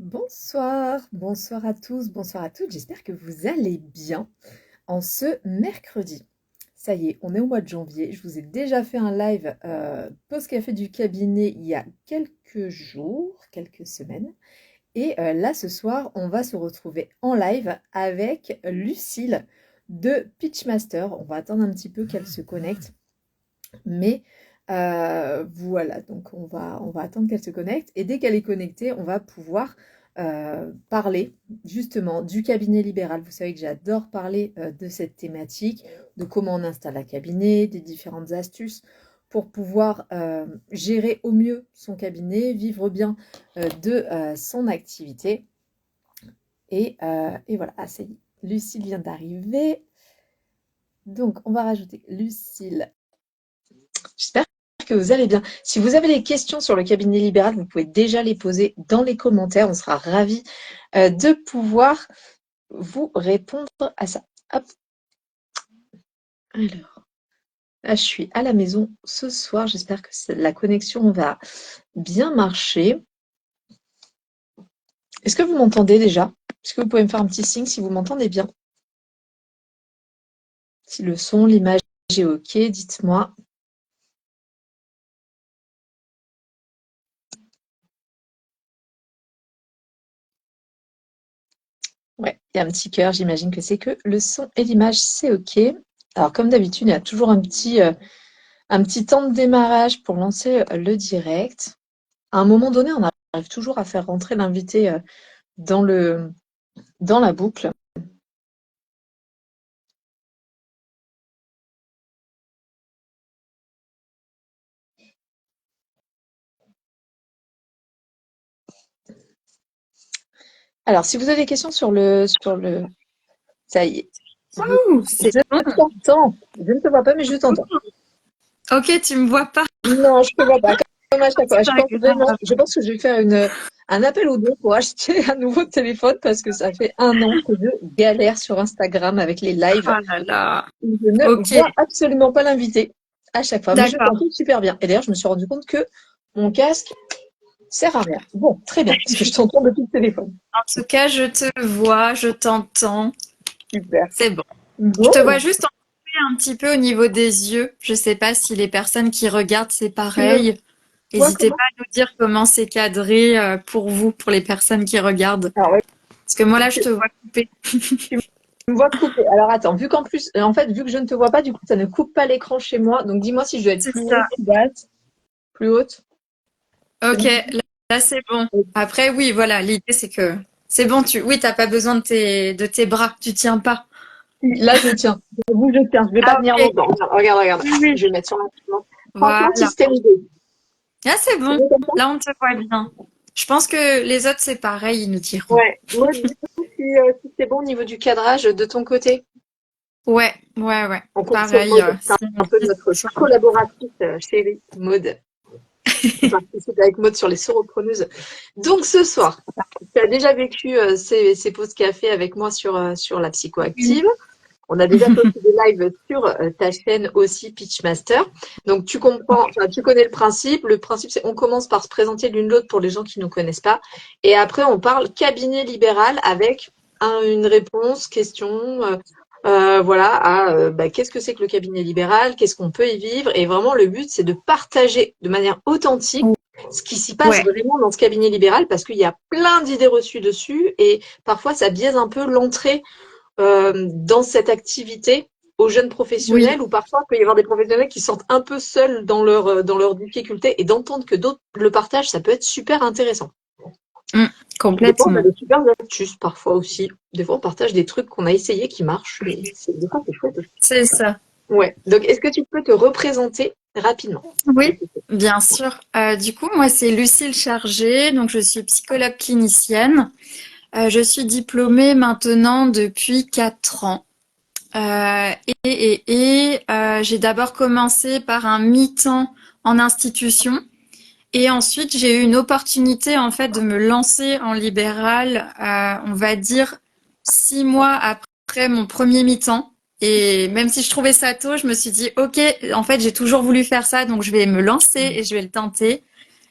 Bonsoir à tous, bonsoir à toutes, j'espère que vous allez bien en ce mercredi. Ça y est, on est au mois de janvier, je vous ai déjà fait un live pause café du cabinet il y a quelques jours, quelques semaines. Et là, ce soir, on va se retrouver en live avec Lucille de Pitchmaster. On va attendre un petit peu qu'elle se connecte. Mais voilà, donc on va attendre qu'elle se connecte et dès qu'elle est connectée, on va pouvoir parler justement du cabinet libéral. Vous savez que j'adore parler de cette thématique, de comment on installe un cabinet, des différentes astuces pour pouvoir gérer au mieux son cabinet, vivre bien de son activité. Et voilà, ah ça y est, Lucille vient d'arriver. Donc on va rajouter Lucille. J'espère que vous allez bien. Si vous avez des questions sur le cabinet libéral, vous pouvez déjà les poser dans les commentaires. On sera ravis de pouvoir vous répondre à ça. Hop. Alors, là, je suis à la maison ce soir. J'espère que la connexion va bien marcher. Est-ce que vous m'entendez déjà? Est-ce que vous pouvez me faire un petit signe si vous m'entendez bien? Si le son, l'image est OK, dites-moi. Ouais, il y a un petit cœur, j'imagine que c'est que le son et l'image, c'est OK. Alors, comme d'habitude, il y a toujours un petit temps de démarrage pour lancer le direct. À un moment donné, on arrive toujours à faire rentrer l'invité dans la boucle. Alors, si vous avez des questions ça y est. Ouh, c'est bon. Je t'entends. Je ne te vois pas, mais je t'entends. Ok, tu me vois pas. Non, je ne te vois pas. Comme à chaque fois. C'est pas grave. Je pense que je vais faire un appel aux dons pour acheter un nouveau téléphone parce que ça fait 1 an que je galère sur Instagram avec les lives. Oh là là. Je ne Ok, vois absolument pas l'invité à chaque fois, mais je d'accord. t'entends super bien. Et d'ailleurs, je me suis rendu compte que mon casque sert à rien. Bon, très bien, parce que je t'entends depuis le téléphone. En tout cas, je te vois, je t'entends. Super. C'est bon. Je te vois Bon, juste un petit peu au niveau des yeux. Je sais pas si les personnes qui regardent, c'est tu me pareil. vois N'hésitez comment? pas à nous dire comment c'est cadré pour vous, pour les personnes qui regardent. Alors, ouais, Parce que moi, là, je tu te vois coupé. tu me vois couper. Alors, attends, vu qu'en plus, en fait, vu que je ne te vois pas, du coup, ça ne coupe pas l'écran chez moi. Donc, dis-moi si je dois être C'est plus ça. haute, plus basse, plus haute. C'est Ok, bon? là, c'est bon. Après, oui, voilà, l'idée, c'est que c'est bon, oui, t'as pas besoin de tes bras, tu tiens pas. Là, je tiens. Vous, je tiens. Je vais pas Ah, tenir ok. longtemps. Regarde, regarde. Oui, oui. Je vais mettre sur la Franchement, Voilà. système D. Ah, c'est C'est bon. bon comme ça? Là, on te voit bien. Je pense que les autres, c'est pareil, ils nous diront. Ouais. Moi, dis-moi si c'est bon au niveau du cadrage de ton côté. Ouais, ouais, ouais. On compte sur Pareil. Maud. C'est un peu notre collaboratrice chérie, Maud. On participe avec Maud sur les solopreneuses. Donc ce soir, tu as déjà vécu ces pauses café avec moi sur la Oui. psychoactive. On a déjà posté des lives sur ta chaîne aussi, Pitchmaster. Donc tu comprends, enfin, tu connais le principe. Le principe, c'est on commence par se présenter l'une l'autre pour les gens qui ne nous connaissent pas. Et après, on parle cabinet libéral avec une réponse, question, voilà, qu'est-ce que c'est que le cabinet libéral, qu'est-ce qu'on peut y vivre. Et vraiment, le but, c'est de partager de manière authentique ce qui s'y passe Ouais, vraiment dans ce cabinet libéral parce qu'il y a plein d'idées reçues dessus et parfois ça biaise un peu l'entrée dans cette activité aux jeunes oui. professionnels ou parfois il peut y avoir des professionnels qui se sentent un peu seuls dans leurs difficultés et d'entendre que d'autres le partagent, ça peut être super intéressant. Mm, Des fois, on a complètement. des super astuces parfois aussi. Des fois, on partage des trucs qu'on a essayé qui marchent et des fois, c'est chouette aussi. C'est ça. Ouais. Donc, est-ce que tu peux te représenter rapidement? Oui, bien sûr. Du coup, moi, c'est Lucille Chargé, donc je suis psychologue clinicienne. Je suis diplômée maintenant depuis 4 ans. J'ai d'abord commencé par un mi-temps en institution et ensuite j'ai eu une opportunité en fait de me lancer en libéral, on va dire 6 mois après mon premier mi-temps. Et même si je trouvais ça tôt, je me suis dit ok, en fait j'ai toujours voulu faire ça, donc je vais me lancer et je vais le tenter.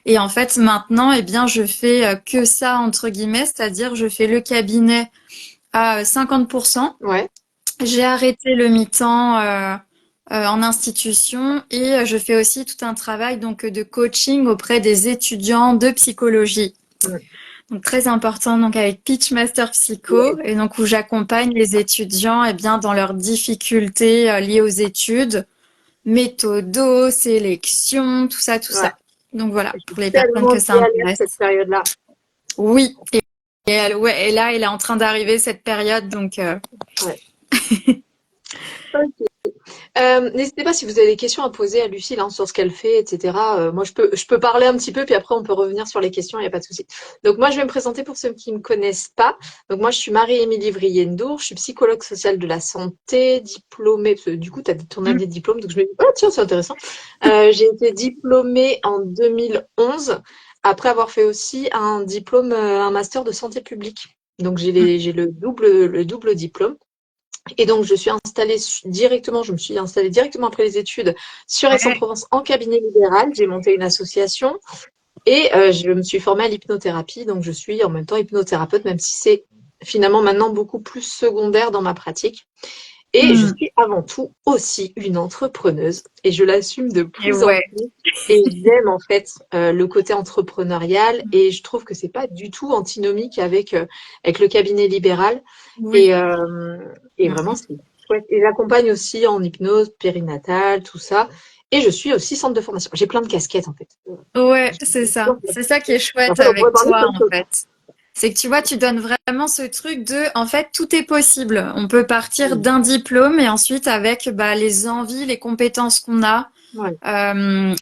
Et en fait, maintenant, eh bien, je fais que ça, entre guillemets, c'est-à-dire je fais le cabinet à 50%. Ouais. J'ai arrêté le mi-temps en institution et je fais aussi tout un travail donc de coaching auprès des étudiants de psychologie. Mm. Donc très important donc avec Pitchmaster Psycho Ouais. et donc où j'accompagne les étudiants bien dans leurs difficultés liées aux études, méthodo, sélection, tout ça, tout Ouais. ça. Donc voilà, Je suis pour les personnes tellement que ça galère cette intéresse. période-là. Oui. Et là, elle est en train d'arriver cette période, donc Ouais. Ok. N'hésitez pas si vous avez des questions à poser à Lucille hein, sur ce qu'elle fait, etc. Moi, je peux parler un petit peu, puis après, on peut revenir sur les questions, il n'y a pas de souci. Donc, moi, je vais me présenter pour ceux qui ne me connaissent pas. Donc, moi, je suis Marie-Émilie Vriendour, je suis psychologue sociale de la santé, diplômée, parce que du coup, tu as ton année de diplôme, donc je me dis, oh, tiens, c'est intéressant. J'ai été diplômée en 2011, après avoir fait aussi un diplôme, un master de santé publique. Donc, j'ai le double diplôme. Et donc, je me suis installée directement après les études sur ouais. Aix-en-Provence en cabinet libéral. J'ai monté une association et je me suis formée à l'hypnothérapie. Donc, je suis en même temps hypnothérapeute, même si c'est finalement maintenant beaucoup plus secondaire dans ma pratique. Et je Hmm. suis avant tout aussi une entrepreneuse et je l'assume de Et plus en ouais. plus. Et j'aime en fait le côté entrepreneurial et je trouve que c'est pas du tout antinomique avec le cabinet libéral. Et, Oui. euh, et Mm. vraiment, c'est chouette. Et j'accompagne aussi en hypnose périnatale, tout ça. Et je suis aussi centre de formation. J'ai plein de casquettes en fait. Ouais, c'est ça. C'est ça qui est En chouette fait, on pourrait avec parler de toi, plein de en choses. fait. C'est que tu vois, tu donnes vraiment ce truc de, en fait, tout est possible. On peut partir d'un diplôme et ensuite avec bah, les envies, les compétences qu'on a, Ouais.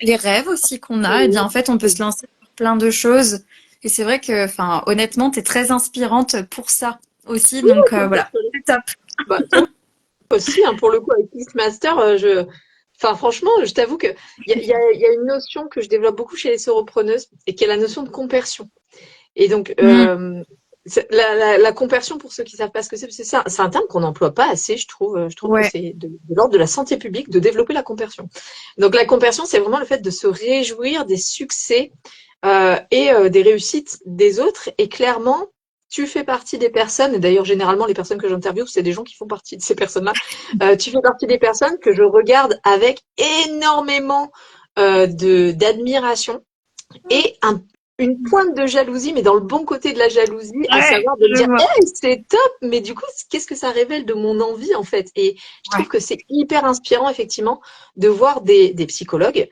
les rêves aussi qu'on a, et bien en fait, on peut se lancer sur plein de choses. Et c'est vrai que, enfin, honnêtement, t'es très inspirante pour ça aussi. Donc voilà, c'est top. Bah, aussi, hein, pour le coup, avec Beastmaster, enfin, franchement, je t'avoue que il y a une notion que je développe beaucoup chez les sopreneuses et qui est la notion de compersion. Et donc, Mm. la compersion, pour ceux qui savent pas ce que c'est ça, c'est un terme qu'on n'emploie pas assez, je trouve. Je trouve que Ouais, c'est de l'ordre de la santé publique de développer la compersion. Donc, la compersion, c'est vraiment le fait de se réjouir des succès et des réussites des autres. Et clairement, tu fais partie des personnes, et d'ailleurs généralement les personnes que j'interviewe, c'est des gens qui font partie de ces personnes-là, tu fais partie des personnes que je regarde avec énormément d'admiration et une pointe de jalousie, mais dans le bon côté de la jalousie, à ouais, savoir de me je dire, vois. hey, c'est top, mais du coup, qu'est-ce que ça révèle de mon envie en fait? Et je trouve Ouais. que c'est hyper inspirant effectivement de voir des psychologues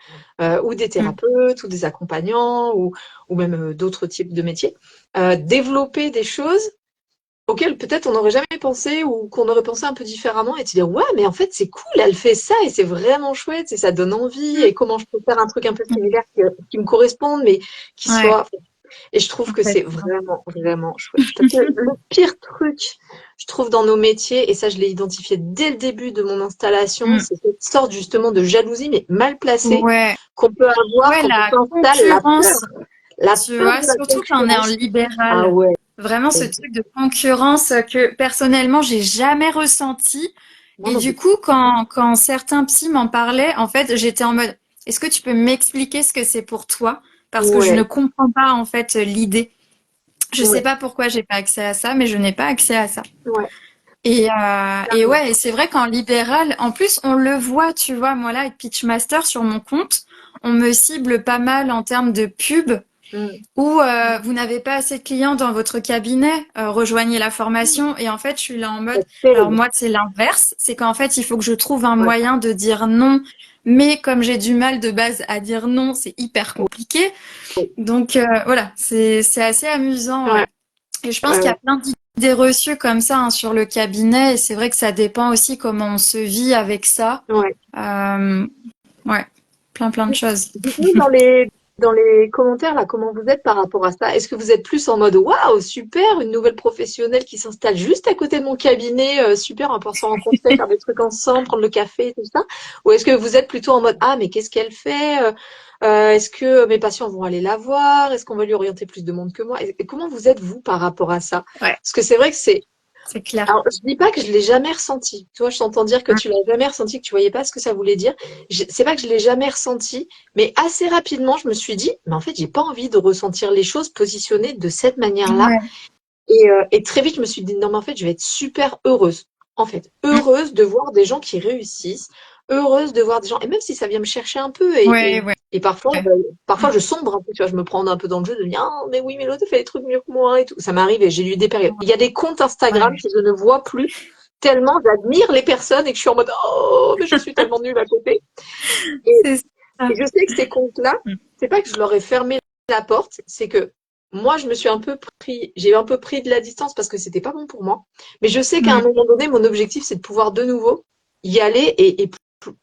ou des Mm. thérapeutes ou des accompagnants ou même d'autres types de métiers développer des choses auxquelles peut-être on n'aurait jamais pensé ou qu'on aurait pensé un peu différemment et te dire ouais mais en fait c'est cool elle fait ça et c'est vraiment chouette et ça donne envie et comment je peux faire un truc un peu Mm. similaire qui me corresponde mais qui Ouais, soit et je trouve que c'est complètement. vraiment vraiment chouette parce que le pire truc je trouve dans nos métiers et ça je l'ai identifié dès le début de mon installation Mm. c'est cette sorte justement de jalousie mais mal placée Ouais, qu'on peut avoir ouais, quand on la s'installe concurrence, la tu peur vois, de la surtout quand on est en concurrence ah libéral. ouais Vraiment ce truc de concurrence que personnellement j'ai jamais ressenti. moi Et non du plus. coup, quand certains psys m'en parlaient, en fait, j'étais en mode, est-ce que tu peux m'expliquer ce que c'est pour toi? Parce que je ne Ouais, comprends pas en fait l'idée. Je sais ouais, pas pourquoi j'ai pas accès à ça, mais je n'ai pas accès à ça. ouais, Et clairement. ouais, et c'est vrai qu'en libéral, en plus, on le voit, tu vois, moi là, avec Pitchmaster sur mon compte, on me cible pas mal en termes de pub Mm. ou vous n'avez pas assez de clients dans votre cabinet, rejoignez la formation. Et en fait, je suis là en mode, C'est alors terrible. moi, c'est l'inverse, c'est qu'en fait, il faut que je trouve un Ouais, moyen de dire non. Mais comme j'ai du mal de base à dire non, c'est hyper compliqué. ouais, Donc voilà, c'est assez amusant, ouais, ouais. Et je pense ouais, qu'il y a ouais. plein d'idées reçues comme ça hein, sur le cabinet. Et c'est vrai que ça dépend aussi comment on se vit avec ça. Ouais. Euh, ouais, plein de choses. Dites-nous dans les commentaires là comment vous êtes par rapport à ça. Est-ce que vous êtes plus en mode waouh, super, une nouvelle professionnelle qui s'installe juste à côté de mon cabinet, super, on va pouvoir se rencontrer, faire des trucs ensemble, prendre le café et tout ça? Ou est-ce que vous êtes plutôt en mode ah, mais qu'est-ce qu'elle fait? Est-ce que mes patients vont aller la voir? Est-ce qu'on va lui orienter plus de monde que moi? Et comment vous êtes vous par rapport à ça? Ouais. Parce que c'est vrai que c'est clair. Alors, je dis pas que je l'ai jamais ressenti. Tu vois, je t'entends dire que tu l'as jamais ressenti, que tu voyais pas ce que ça voulait dire. C'est pas que je l'ai jamais ressenti, mais assez rapidement, je me suis dit, mais en fait, j'ai pas envie de ressentir les choses positionnées de cette manière-là. Ouais. Et très vite, je me suis dit, non, mais en fait, je vais être super heureuse. En fait, heureuse de voir des gens qui réussissent, heureuse de voir des gens, et même si ça vient me chercher un peu, Ouais, ouais. et parfois, Ouais. parfois je sombre un peu, tu vois, je me prends un peu dans le jeu de me dire, ah, mais oui, mais l'autre fait des trucs mieux que moi et tout. Ça m'arrive et j'ai eu des périodes. Il y a des comptes Instagram Ouais. que je ne vois plus tellement j'admire les personnes et que je suis en mode, oh, mais je suis tellement nulle à côté. Et, C'est ça. et je sais que ces comptes-là, c'est pas que je leur ai fermé la porte, c'est que moi, je me suis j'ai un peu pris de la distance parce que c'était pas bon pour moi. Mais je sais qu'à un Mm. moment donné, mon objectif, c'est de pouvoir de nouveau y aller et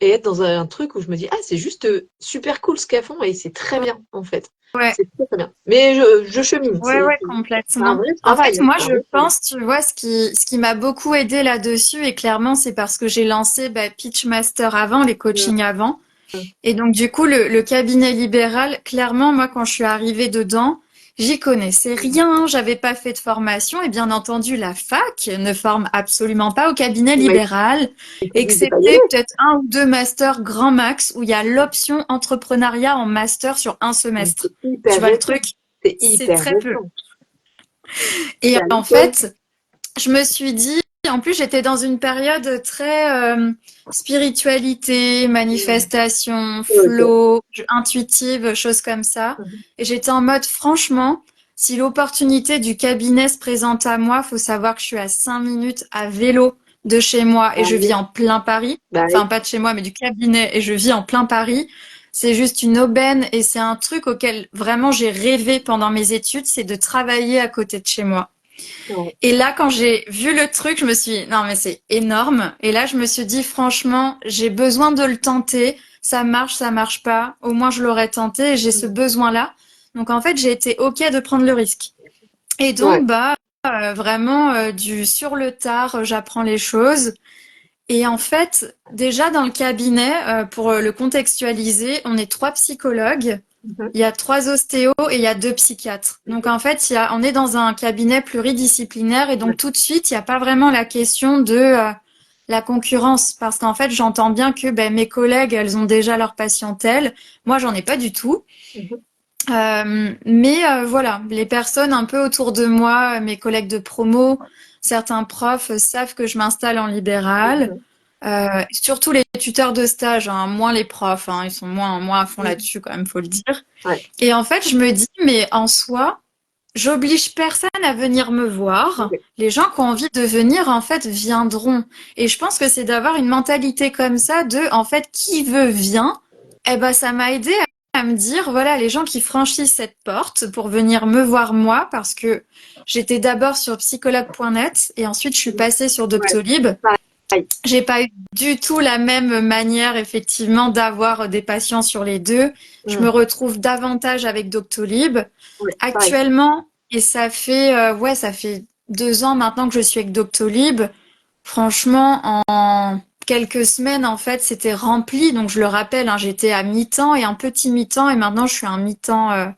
être dans un truc où je me dis, ah, c'est juste super cool ce qu'elles font et c'est très bien, en fait. Ouais. C'est très, très bien. Mais je chemine. Ouais, ouais, C'est un complètement. vrai En fait, travail, hein, moi, c'est un je vrai travail. pense, tu vois, ce qui m'a beaucoup aidé là-dessus, et clairement, c'est parce que j'ai lancé Pitchmaster avant, les Mm, coachings avant. mm. Et donc, du coup, le cabinet libéral, clairement, moi, quand je suis arrivée dedans, j'y connaissais rien, j'avais pas fait de formation, et bien entendu, la fac ne forme absolument pas au cabinet Mais libéral, il te dit de pas y excepté aller. peut-être un ou deux masters grand max, où il y a l'option entrepreneuriat en master sur un Mais semestre. c'est Tu hyper vois le récent. truc? C'est C'est hyper très peu. récent. Et C'est en hallucinant. fait, je me suis dit, en plus, j'étais dans une période très spiritualité, Mm. manifestation, Ok. flow, intuitive, choses comme ça. Mhm. Et j'étais en mode, franchement, si l'opportunité du cabinet se présente à moi, faut savoir que je suis à 5 minutes à vélo de chez moi et Bah je vis oui. en plein Paris. Bah Enfin, oui. pas de chez moi, mais du cabinet et je vis en plein Paris. C'est juste une aubaine et c'est un truc auquel vraiment j'ai rêvé pendant mes études, c'est de travailler à côté de chez moi. Ouais. Et là, quand j'ai vu le truc, je me suis dit, non, mais c'est énorme. Et là, je me suis dit, franchement, j'ai besoin de le tenter. Ça marche pas. Au moins, je l'aurais tenté et j'ai ce besoin-là. Donc, en fait, j'ai été OK de prendre le risque. Et Ouais. donc, vraiment, du sur le tard, j'apprends les choses. Et en fait, déjà dans le cabinet, pour le contextualiser, on est 3 psychologues. Mhm. Il y a 3 ostéos et il y a 2 psychiatres. Donc en fait, on est dans un cabinet pluridisciplinaire et Ouais. donc tout de suite, il n'y a pas vraiment la question de la concurrence parce qu'en fait, j'entends bien que mes collègues, elles ont déjà leur patientèle. Moi, j'en ai pas du tout. Mhm. Mais voilà, les personnes un peu autour de moi, mes collègues de promo, certains profs savent que je m'installe en libéral. Mhm. Surtout les tuteurs de stage, hein, moins les profs, hein, ils sont moins à fond Mhm. là-dessus quand même, faut le dire. Ouais. Et en fait, je me dis, mais en soi, j'oblige personne à venir me voir. Ok. Les gens qui ont envie de venir, en fait, viendront. Et je pense que c'est d'avoir une mentalité comme ça de, en fait, qui veut vient. Eh ben, ça m'a aidé à me dire, voilà, les gens qui franchissent cette porte pour venir me voir moi, parce que j'étais d'abord sur psychologue.net et ensuite je suis passée sur Ouais. Doctolib. Pareil. J'ai pas eu du tout la même manière, effectivement, d'avoir des patients sur les deux. Je me Mhm. retrouve davantage avec Doctolib. Ouais. Pareil. Actuellement, et ça fait 2 ans maintenant que je suis avec Doctolib. Franchement, en quelques semaines, en fait, c'était rempli. Donc, je le rappelle, hein, j'étais à mi-temps et un petit mi-temps, et maintenant, je suis à un mi-temps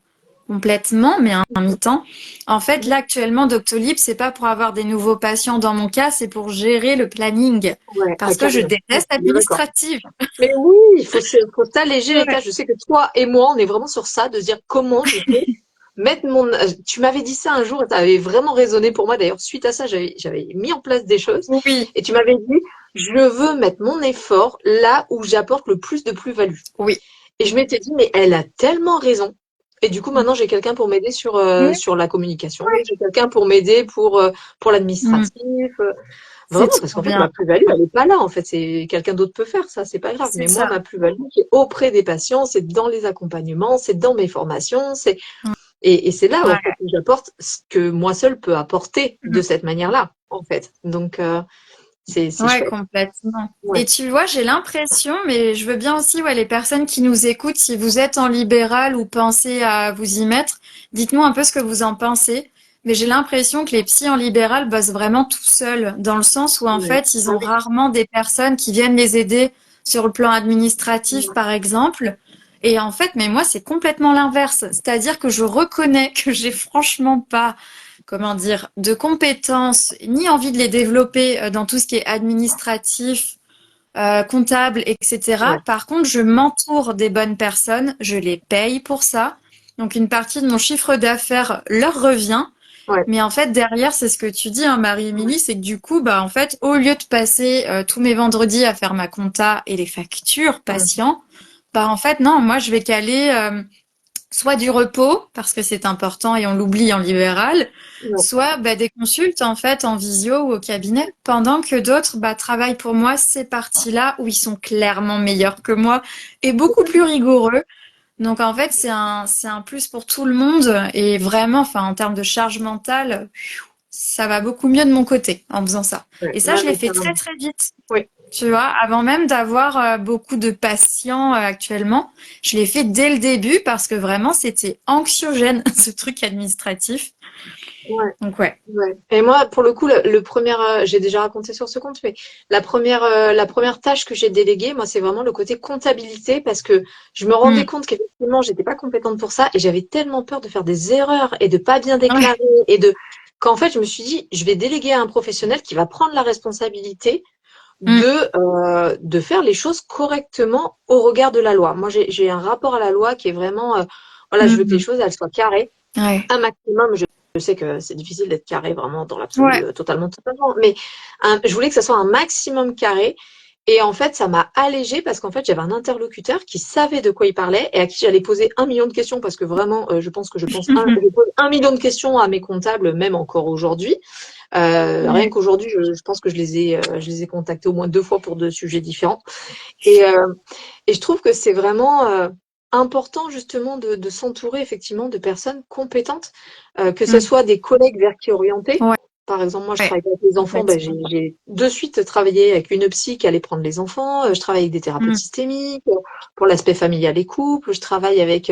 complètement, mais un mi-temps. En fait, Mhm. là, actuellement, Doctolib, c'est pas pour avoir des nouveaux patients dans mon cas, c'est pour gérer le planning. Ouais. Ah, Parce que je carrément. Ouais, déteste je suis bien d'accord. l'administratif. Mais oui, faut s'alléger les Ouais. tâches. Je sais que toi et moi, on est vraiment sur ça, de se dire comment je peux mettre tu m'avais dit ça un jour et tu avais vraiment résonné pour moi. D'ailleurs, suite à ça, j'avais mis en place des choses Oui, et tu m'avais dit, je veux mettre mon effort là où j'apporte le plus de plus-value. oui. Et je m'étais dit, mais elle a tellement raison. Et du coup, maintenant, j'ai quelqu'un pour m'aider Oui, sur la communication. J'ai quelqu'un pour m'aider pour mm, l'administratif. c'est Vraiment, parce trop qu'en fait, bien. ma plus-value, elle n'est pas là. En fait, c'est quelqu'un d'autre peut faire ça, c'est pas grave. C'est Mais moi, ça. ma plus-value, c'est auprès des patients, c'est dans les accompagnements, c'est dans mes formations, et c'est là, en Ouais. fait, où j'apporte ce que moi seule peux apporter de Mm. cette manière-là, en fait. Donc, c'est Ouais, chouette. complètement. Ouais. Et tu vois, j'ai l'impression, mais je veux bien aussi, ouais, les personnes qui nous écoutent, si vous êtes en libéral ou pensez à vous y mettre, dites-moi un peu ce que vous en pensez. Mais j'ai l'impression que les psys en libéral bossent vraiment tout seuls, dans le sens où en Ouais. fait, ils Ah ont oui. rarement des personnes qui viennent les aider sur le plan administratif, Ouais. par exemple. Et en fait, mais moi, c'est complètement l'inverse. C'est-à-dire que je reconnais que j'ai franchement pas comment dire, de compétences, ni envie de les développer dans tout ce qui est administratif, comptable, etc. Ouais. Par contre, je m'entoure des bonnes personnes, je les paye pour ça. Donc, une partie de mon chiffre d'affaires leur revient. Ouais. Mais en fait, derrière, c'est ce que tu dis, hein, Marie-Émilie, c'est que du coup, bah, en fait, au lieu de passer tous mes vendredis à faire ma compta et les factures Mm. patients, bah, en fait, non, moi, je vais caler soit du repos, parce que c'est important et on l'oublie en libéral, Ouais. soit bah, des consultes, en fait, en visio ou au cabinet, pendant que d'autres bah, travaillent pour moi ces parties-là où ils sont clairement meilleurs que moi et beaucoup plus rigoureux. Donc en fait, c'est un plus pour tout le monde et vraiment, enfin, en termes de charge mentale, ça va beaucoup mieux de mon côté en faisant ça. Ouais. Et ça, Non, je l'ai mais fait très carrément. très vite. Oui. Tu vois, avant même d'avoir beaucoup de patients actuellement, je l'ai fait dès le début parce que vraiment, c'était anxiogène, ce truc administratif. Ouais. Donc ouais. Ouais. Et moi, pour le coup, le premier, j'ai déjà raconté sur ce compte, mais la première tâche que j'ai déléguée, moi, c'est vraiment le côté comptabilité parce que je me rendais Mm. compte qu'effectivement, j'étais pas compétente pour ça et j'avais tellement peur de faire des erreurs et de pas bien Ouais. déclarer qu'en fait, je me suis dit, je vais déléguer à un professionnel qui va prendre la responsabilité Mm. de faire les choses correctement au regard de la loi. Moi, j'ai un rapport à la loi qui est vraiment, voilà, je veux que les Mhm. choses, elles soient carrées Ouais. un maximum. Je sais que c'est difficile d'être carré vraiment dans l'absolu, Ouais. totalement, mais je voulais que ça soit un maximum carré. Et en fait, ça m'a allégée parce qu'en fait, j'avais un interlocuteur qui savait de quoi il parlait et à qui j'allais poser 1 million de questions parce que vraiment, je pose 1 million de questions à mes comptables, même encore aujourd'hui. Rien Ouais. qu'aujourd'hui, je pense que je les ai contactés au moins 2 fois pour 2 sujets différents. Et, euh, et je trouve que c'est vraiment important justement de s'entourer effectivement de personnes compétentes, que ce Mm. soit des collègues vers qui orienter. Ouais. Par exemple, moi, je Ouais. travaille avec les enfants, ben, Complètement. j'ai de suite travaillé avec une psy qui allait prendre les enfants. Je travaille avec des thérapeutes Mm. systémiques pour l'aspect familial et couple. Je travaille avec,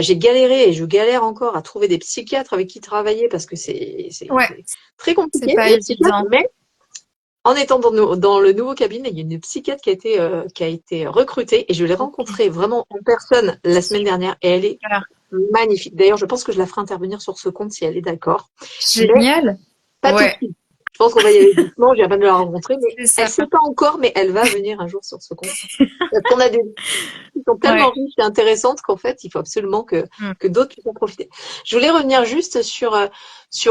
j'ai galéré et je galère encore à trouver des psychiatres avec qui travailler parce que Ouais. c'est très C'est compliqué, pas les psychiatres. évident. Mais en étant dans le nouveau cabinet, il y a une psychiatre qui a été recrutée et je l'ai Ok. rencontrée vraiment en personne la semaine dernière et elle est Super. magnifique. D'ailleurs, je pense que je la ferai intervenir sur ce compte si elle est d'accord. Mais Génial. pas tout de Ouais. suite. Je pense qu'on va y aller doucement. Je viens à peine de la rencontrer, mais C'est elle ça. sait pas encore, mais elle va venir un jour sur ce compte. Parce qu'on a des qui sont tellement Ouais. riches et intéressantes qu'en fait, il faut absolument Mm. que d'autres puissent en profiter. Je voulais revenir juste sur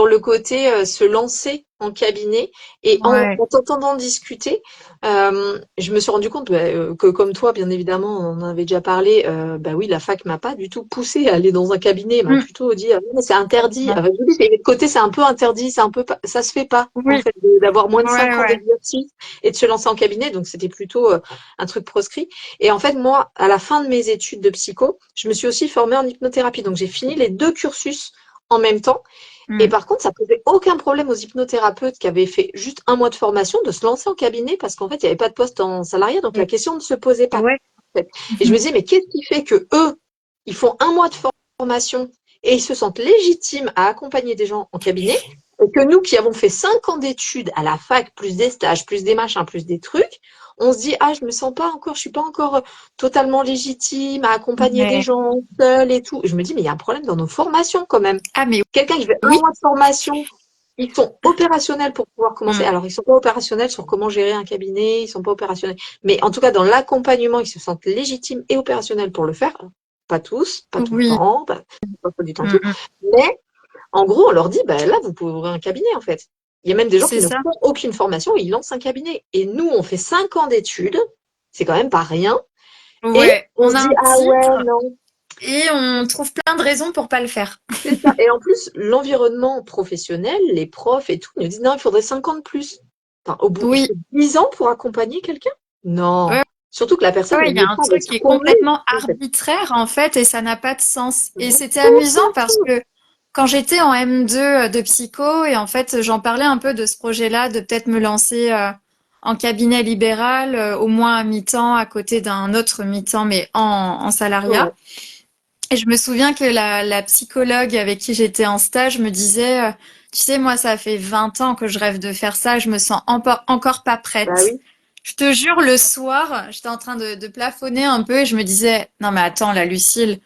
le côté se lancer en cabinet et Ouais. en t'entendant discuter, je me suis rendu compte que comme toi, bien évidemment, on en avait déjà parlé, bah oui, la fac m'a pas du tout poussé à aller dans un cabinet, elle m'a Mm. plutôt dit ah, mais c'est interdit. Complètement. Je dis, mais de côté, c'est un peu interdit, c'est un peu ça se fait pas en Oui. fait d'avoir moins de Ouais, 5 ans ouais. d'exercice et de se lancer en cabinet, donc c'était plutôt un truc proscrit. Et en fait, moi, à la fin de mes études de psycho, je me suis aussi formée en hypnothérapie. Donc, j'ai fini les 2 cursus en même temps. Et Mm. par contre, ça posait aucun problème aux hypnothérapeutes qui avaient fait juste 1 mois de formation de se lancer en cabinet parce qu'en fait, il n'y avait pas de poste en salariat. Donc, la Et- question ne se posait pas. Ouais. En fait. Et je me disais, mais qu'est-ce qui fait que eux, ils font 1 mois de formation et ils se sentent légitimes à accompagner des gens en cabinet et que nous qui avons fait 5 ans d'études à la fac, plus des stages, plus des machins, plus des trucs, on se dit, ah, je me sens pas encore, je suis pas encore totalement légitime à accompagner des Ouais. gens seuls et tout. Je me dis, mais il y a un problème dans nos formations quand même. Ah, mais Quelqu'un qui fait un oui. mois de formation, ils sont opérationnels pour pouvoir commencer. Mm. Alors, ils sont pas opérationnels sur comment gérer un cabinet, ils sont pas opérationnels. Mais en tout cas, dans l'accompagnement, ils se sentent légitimes et opérationnels pour le faire. Pas tous, pas tout le Oui. temps, pas du temps Mm, tout. mm. Mais en gros, on leur dit, bah, là, vous pouvez ouvrir un cabinet, en fait. Il y a même des gens qui C'est ne ça. font aucune formation, ils lancent un cabinet. Et nous, on fait 5 ans d'études, c'est quand même pas rien. Et Ouais. on On se a dit, un ah ouais, titre non, et on trouve plein de raisons pour pas le faire. c'est ça. Et en plus, l'environnement professionnel, les profs et tout, nous disent, non, il faudrait 5 ans de plus. Enfin, au bout, il Oui. faut 10 ans pour accompagner quelqu'un? Non. Ouais, Surtout que la personne, ouais, elle il y y a est un pas, elle va truc se qui est prouver, complètement en fait. arbitraire en fait et ça n'a pas de sens. Ça Et n'a c'était amusant aucun parce sens. que quand j'étais en M2 de psycho et en fait j'en parlais un peu de ce projet-là de peut-être me lancer en cabinet libéral au moins à mi-temps à côté d'un autre mi-temps mais en Ouais. salariat. Et je me souviens que la psychologue avec qui j'étais en stage me disait, tu sais, moi, ça fait 20 ans que je rêve de faire ça, je me sens encore pas Bah prête. oui. Je te jure, le soir, j'étais en train de plafonner un peu et je me disais, non mais attends, la Lucille,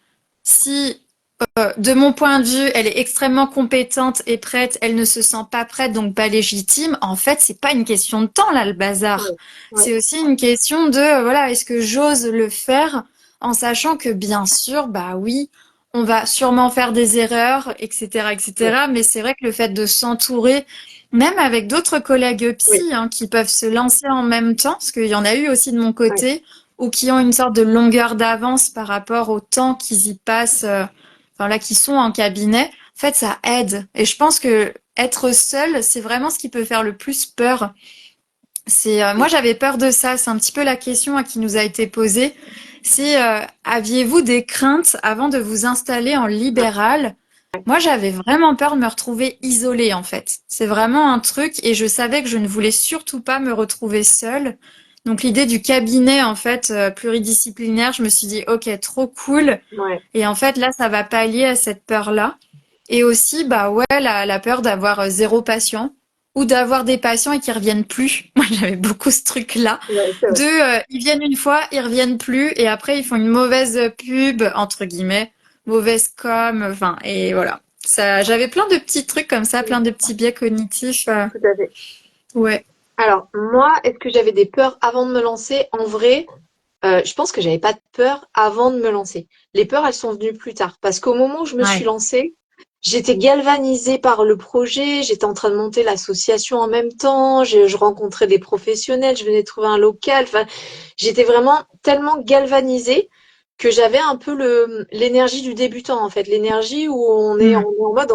si, De mon point de vue, elle est extrêmement compétente et prête. Elle ne se sent pas prête, donc pas légitime. En fait, c'est pas une question de temps, là, le bazar. Ouais, ouais, C'est aussi une question de, voilà, est-ce que j'ose le faire en sachant que, bien sûr, bah oui, on va sûrement faire des erreurs, etc., ouais, etc. Mais c'est vrai que le fait de s'entourer, même avec d'autres collègues oui, psy, hein, qui peuvent se lancer en même temps, parce qu'il y en a eu aussi de mon ouais, côté, ou qui ont une sorte de longueur d'avance par rapport au temps qu'ils y passent, enfin là, qui sont en cabinet, en fait, ça aide. Et je pense que être seul, c'est vraiment ce qui peut faire le plus peur. Moi, j'avais peur de ça. C'est un petit peu la question qui nous a été posée. C'est, aviez-vous des craintes avant de vous installer en libéral? Moi, j'avais vraiment peur de me retrouver isolée, en fait. C'est vraiment un truc, et je savais que je ne voulais surtout pas me retrouver seule. Donc, l'idée du cabinet, en fait, pluridisciplinaire, je me suis dit, OK, trop cool. ouais, Et en fait, là, ça va pallier à cette peur-là. Et aussi, bah ouais, la peur d'avoir zéro patient ou d'avoir des patients et qui reviennent plus. Moi, j'avais beaucoup ce truc-là. ouais, c'est vrai. Ils viennent une fois, ils reviennent plus et après, ils font une mauvaise pub, entre guillemets, mauvaise com, enfin, et voilà. Ça, j'avais plein de petits trucs comme ça, plein de petits biais cognitifs. Tout à fait. Ouais. Alors, moi, est-ce que j'avais des peurs avant de me lancer? En vrai, je pense que j'avais pas de peur avant de me lancer. Les peurs, elles sont venues plus tard. Parce qu'au moment où je me suis Ouais. lancée, j'étais galvanisée par le projet, j'étais en train de monter l'association en même temps, je rencontrais des professionnels, je venais de trouver un local. Enfin, j'étais vraiment tellement galvanisée que j'avais un peu l'énergie du débutant, en fait. L'énergie où Hmm. on est en mode,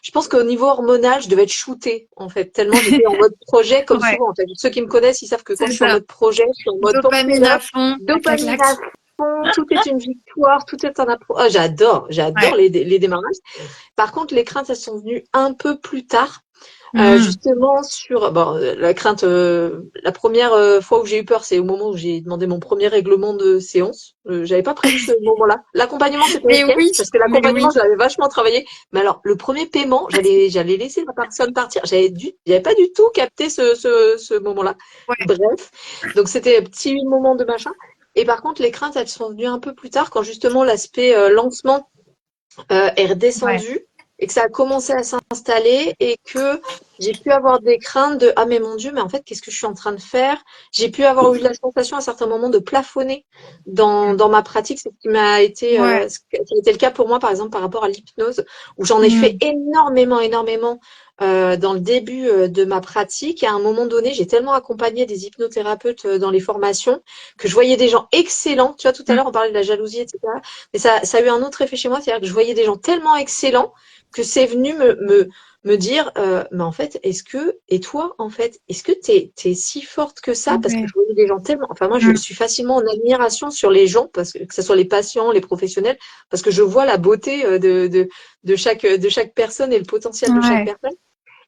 je pense qu'au niveau hormonal, je devais être shootée, en fait, tellement j'étais en mode projet, comme Ouais, souvent, en fait. Ceux qui me connaissent, ils savent que quand c'est je suis en ça. mode projet, je suis en mode pop Dopamine à fond, clac, clac, dopamine à clac. fond, tout est une victoire, tout est un appro. Oh, j'adore Ouais. les démarrages. Par contre, les craintes, elles sont venues un peu plus tard. Hmm. Justement sur bon, la crainte, la première fois où j'ai eu peur, c'est au moment où j'ai demandé mon premier règlement de séance. J'avais pas prévu ce moment-là. L'accompagnement, c'était Mais ok, oui, parce que mais l'accompagnement, oui. je l'avais vachement travaillé. Mais alors, le premier paiement, j'allais laisser la personne partir. J'avais pas du tout capté ce moment-là. Ouais, Bref, donc c'était un petit moment de machin. Et par contre, les craintes, elles sont venues un peu plus tard, quand justement l'aspect lancement est ouais. redescendu et que ça a commencé à s'installer et que j'ai pu avoir des craintes de ah mais mon Dieu, mais en fait qu'est-ce que je suis en train de faire? J'ai pu avoir eu la sensation à certains moments de plafonner dans ma pratique, c'est ce qui m'a été Ouais. ce qui a été le cas pour moi par exemple par rapport à l'hypnose, où j'en ai fait Hmm. énormément dans le début de ma pratique. Et à un moment donné, j'ai tellement accompagné des hypnothérapeutes dans les formations que je voyais des gens excellents. Tu vois, tout à Hmm. l'heure, on parlait de la jalousie, etc. Mais ça a eu un autre effet chez moi, c'est-à-dire que je voyais des gens tellement excellents que c'est venu me dire, mais en fait, et toi, en fait, est-ce que t'es si forte que ça? Parce que Ouais. je voyais des gens tellement, enfin, moi, je Hmm. suis facilement en admiration sur les gens, parce que ce soit les patients, les professionnels, parce que je vois la beauté de chaque personne et le potentiel de chaque Ouais. personne.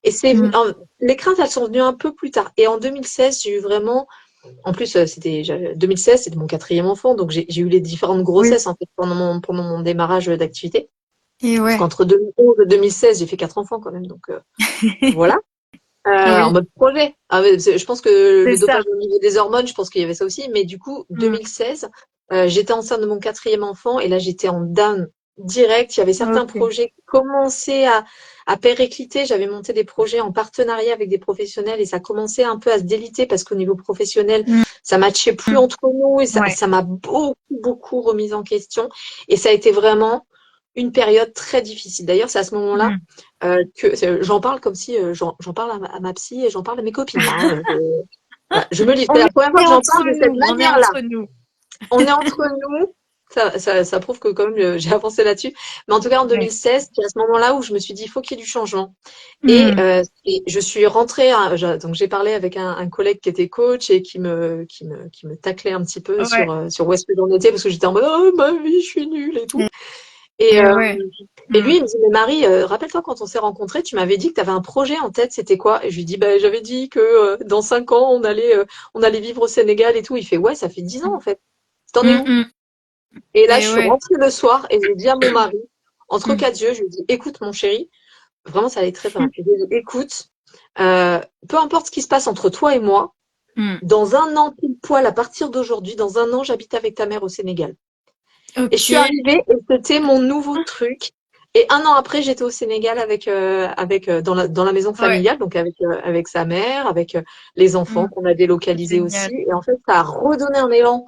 Et Hmm. les craintes, elles sont venues un peu plus tard. Et en 2016, j'ai eu vraiment, en plus, 2016, c'était mon quatrième enfant, donc j'ai eu les différentes Oui. grossesses en fait pendant mon démarrage d'activité. Et Parce ouais. qu'entre 2011 et 2016, j'ai fait 4 enfants quand même, donc voilà. En Oui, mode projet. Ah, mais je pense que c'est le ça. dopage au niveau des hormones, je pense qu'il y avait ça aussi. Mais du coup, Hmm. 2016, j'étais enceinte de mon quatrième enfant et là, j'étais en down direct. Il y avait certains Ok. projets qui commençaient à péricliter. J'avais monté des projets en partenariat avec des professionnels et ça commençait un peu à se déliter parce qu'au niveau professionnel, Hmm. ça matchait plus Hmm. entre nous et Ouais. ça m'a beaucoup remise en question. Et ça a été vraiment une période très difficile. D'ailleurs, c'est à ce moment-là Hmm. j'en parle comme si j'en parle à ma psy et j'en parle à mes copines. Hein. Voilà, je me livre. C'est On la première fois est que j'en entre parle de cette nous. On est manière-là. entre nous. On est entre nous. Ça prouve que quand même j'ai avancé là-dessus. Mais en tout cas, en Ouais. 2016, c'est à ce moment-là où je me suis dit, il faut qu'il y ait du changement. Hmm. Et je suis rentrée, donc j'ai parlé avec un collègue qui était coach et qui me taclait un petit peu Ouais. sur où est-ce que j'en étais parce que j'étais en mode, oh ma vie, je suis nulle et tout. Et, Et, et euh, ouais. et Hmm. lui, il me dit, mais Marie, rappelle-toi quand on s'est rencontrés, tu m'avais dit que tu avais un projet en tête, c'était quoi? Et je lui dis, bah, j'avais dit que dans 5 ans, on allait vivre au Sénégal et tout. Il fait, ouais, ça fait 10 ans en fait. T'en es Hmm. où? Hmm. Et là, je Et suis ouais. rentrée le soir et j'ai dit à mon mari, entre Hmm. quatre yeux, je lui ai dit, écoute, mon chéri, vraiment, ça allait très très bien. Je lui ai dit, écoute, euh, peu importe ce qui se passe entre toi et moi, Hmm. dans un an pile poil, à partir d'aujourd'hui, dans un an, j'habite avec ta mère au Sénégal. Et je Ok. suis arrivée et c'était mon nouveau truc. Et un an après, j'étais au Sénégal dans la maison Ouais. familiale, donc avec sa mère, avec les enfants Mm. qu'on a délocalisés aussi. Génial. Et en fait, ça a redonné un élan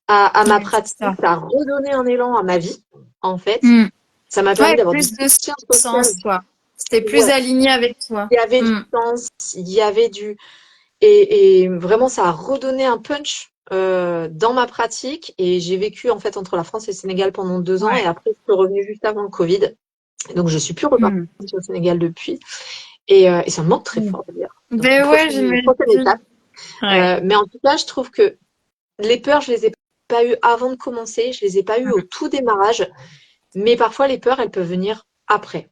à ma Ouais, c'est pratique, ça. ça a redonné un élan à ma vie, en fait. Mm. Ça m'a permis Ouais, d'avoir du plus de soutien social. sens, quoi. C'était plus Ouais, aligné avec toi. il y avait du Mm. sens, il y avait du... Et vraiment, ça a redonné un punch dans ma pratique. Et j'ai vécu, en fait, entre la France et le Sénégal pendant 2 ans. Et Ouais. après, je suis revenue juste avant le Covid. Donc, je suis plus repartie Mm. au Sénégal depuis. Et ça me manque très Mm. fort, d'ailleurs. Donc, Ben ouais, prochaine j'imagine. étape. Ouais. Mais en tout cas, je trouve que les peurs, je les ai pas eues avant de commencer. Je les ai pas eues au Mm. tout démarrage. Mais parfois, les peurs, elles peuvent venir après.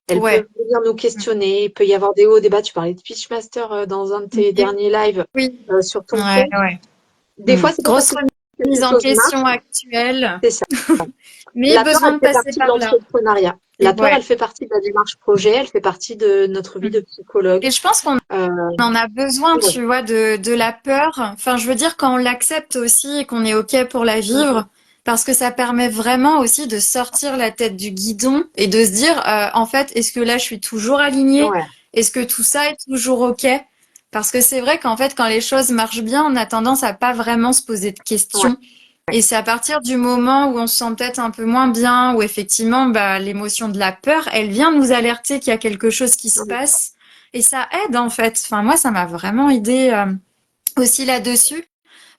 Elles Ouais. peuvent venir nous Mm. questionner. Il peut y avoir des hauts, des bas. Tu parlais de Pitchmaster dans un de tes Et derniers lives oui. sur ton Ouais, compte. ouais. Des Mm. fois, c'est pas Grosse facile. remise Quelque en chose question marche, actuelle, c'est ça. mais La peur, besoin elle de fait passer partie de par là. l'entrepreneuriat. Et La peur, ouais. elle fait partie de la démarche projet. Elle fait partie de notre vie Mm. de psychologue. Et je pense qu'on Euh, en a besoin, ouais. tu vois, de la peur. Enfin, je veux dire, quand on l'accepte aussi et qu'on est OK pour la vivre, parce que ça permet vraiment aussi de sortir la tête du guidon et de se dire, en fait, est-ce que là, je suis toujours alignée? Ouais. Est-ce que tout ça est toujours OK? Parce que c'est vrai qu'en fait, quand les choses marchent bien, on a tendance à pas vraiment se poser de Ouais. questions. Et c'est à partir du moment où on se sent peut-être un peu moins bien, où effectivement, bah, l'émotion de la peur, elle vient nous alerter qu'il y a quelque chose qui se Ouais. passe. Et ça aide, en fait. Enfin, moi, ça m'a vraiment aidé aussi là-dessus.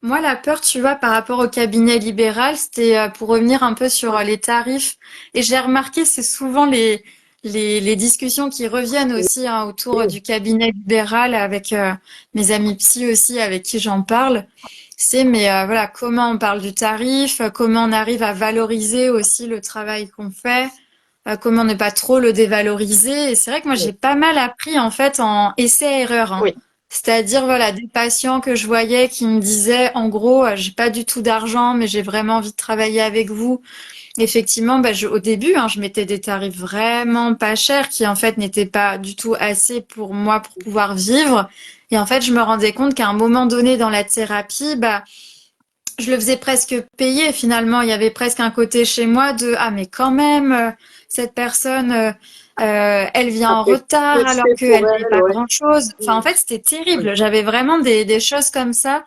Moi, la peur, tu vois, par rapport au cabinet libéral, c'était pour revenir un peu sur les tarifs. Et j'ai remarqué, c'est souvent les discussions qui reviennent aussi hein, autour du cabinet libéral avec mes amis psy aussi, avec qui j'en parle. C'est, mais voilà, comment on parle du tarif, comment on arrive à valoriser aussi le travail qu'on fait, comment ne pas trop le dévaloriser. Et c'est vrai que moi, j'ai pas mal appris en fait en essai-erreur, hein. Oui. C'est-à-dire, voilà, des patients que je voyais qui me disaient, en gros, j'ai pas du tout d'argent, mais j'ai vraiment envie de travailler avec vous. Effectivement, bah, au début, hein, je mettais des tarifs vraiment pas chers qui, en fait, n'étaient pas du tout assez pour moi pour pouvoir vivre. Et en fait, je me rendais compte qu'à un moment donné dans la thérapie, bah, je le faisais presque payer finalement. Il y avait presque un côté chez moi de, ah, mais quand même, cette personne, elle vient en Après, retard tout se alors fait pour qu'elle paye elle, pas ouais. grand-chose. Enfin, en Mm. fait, c'était Oui. terrible. J'avais vraiment des choses comme ça.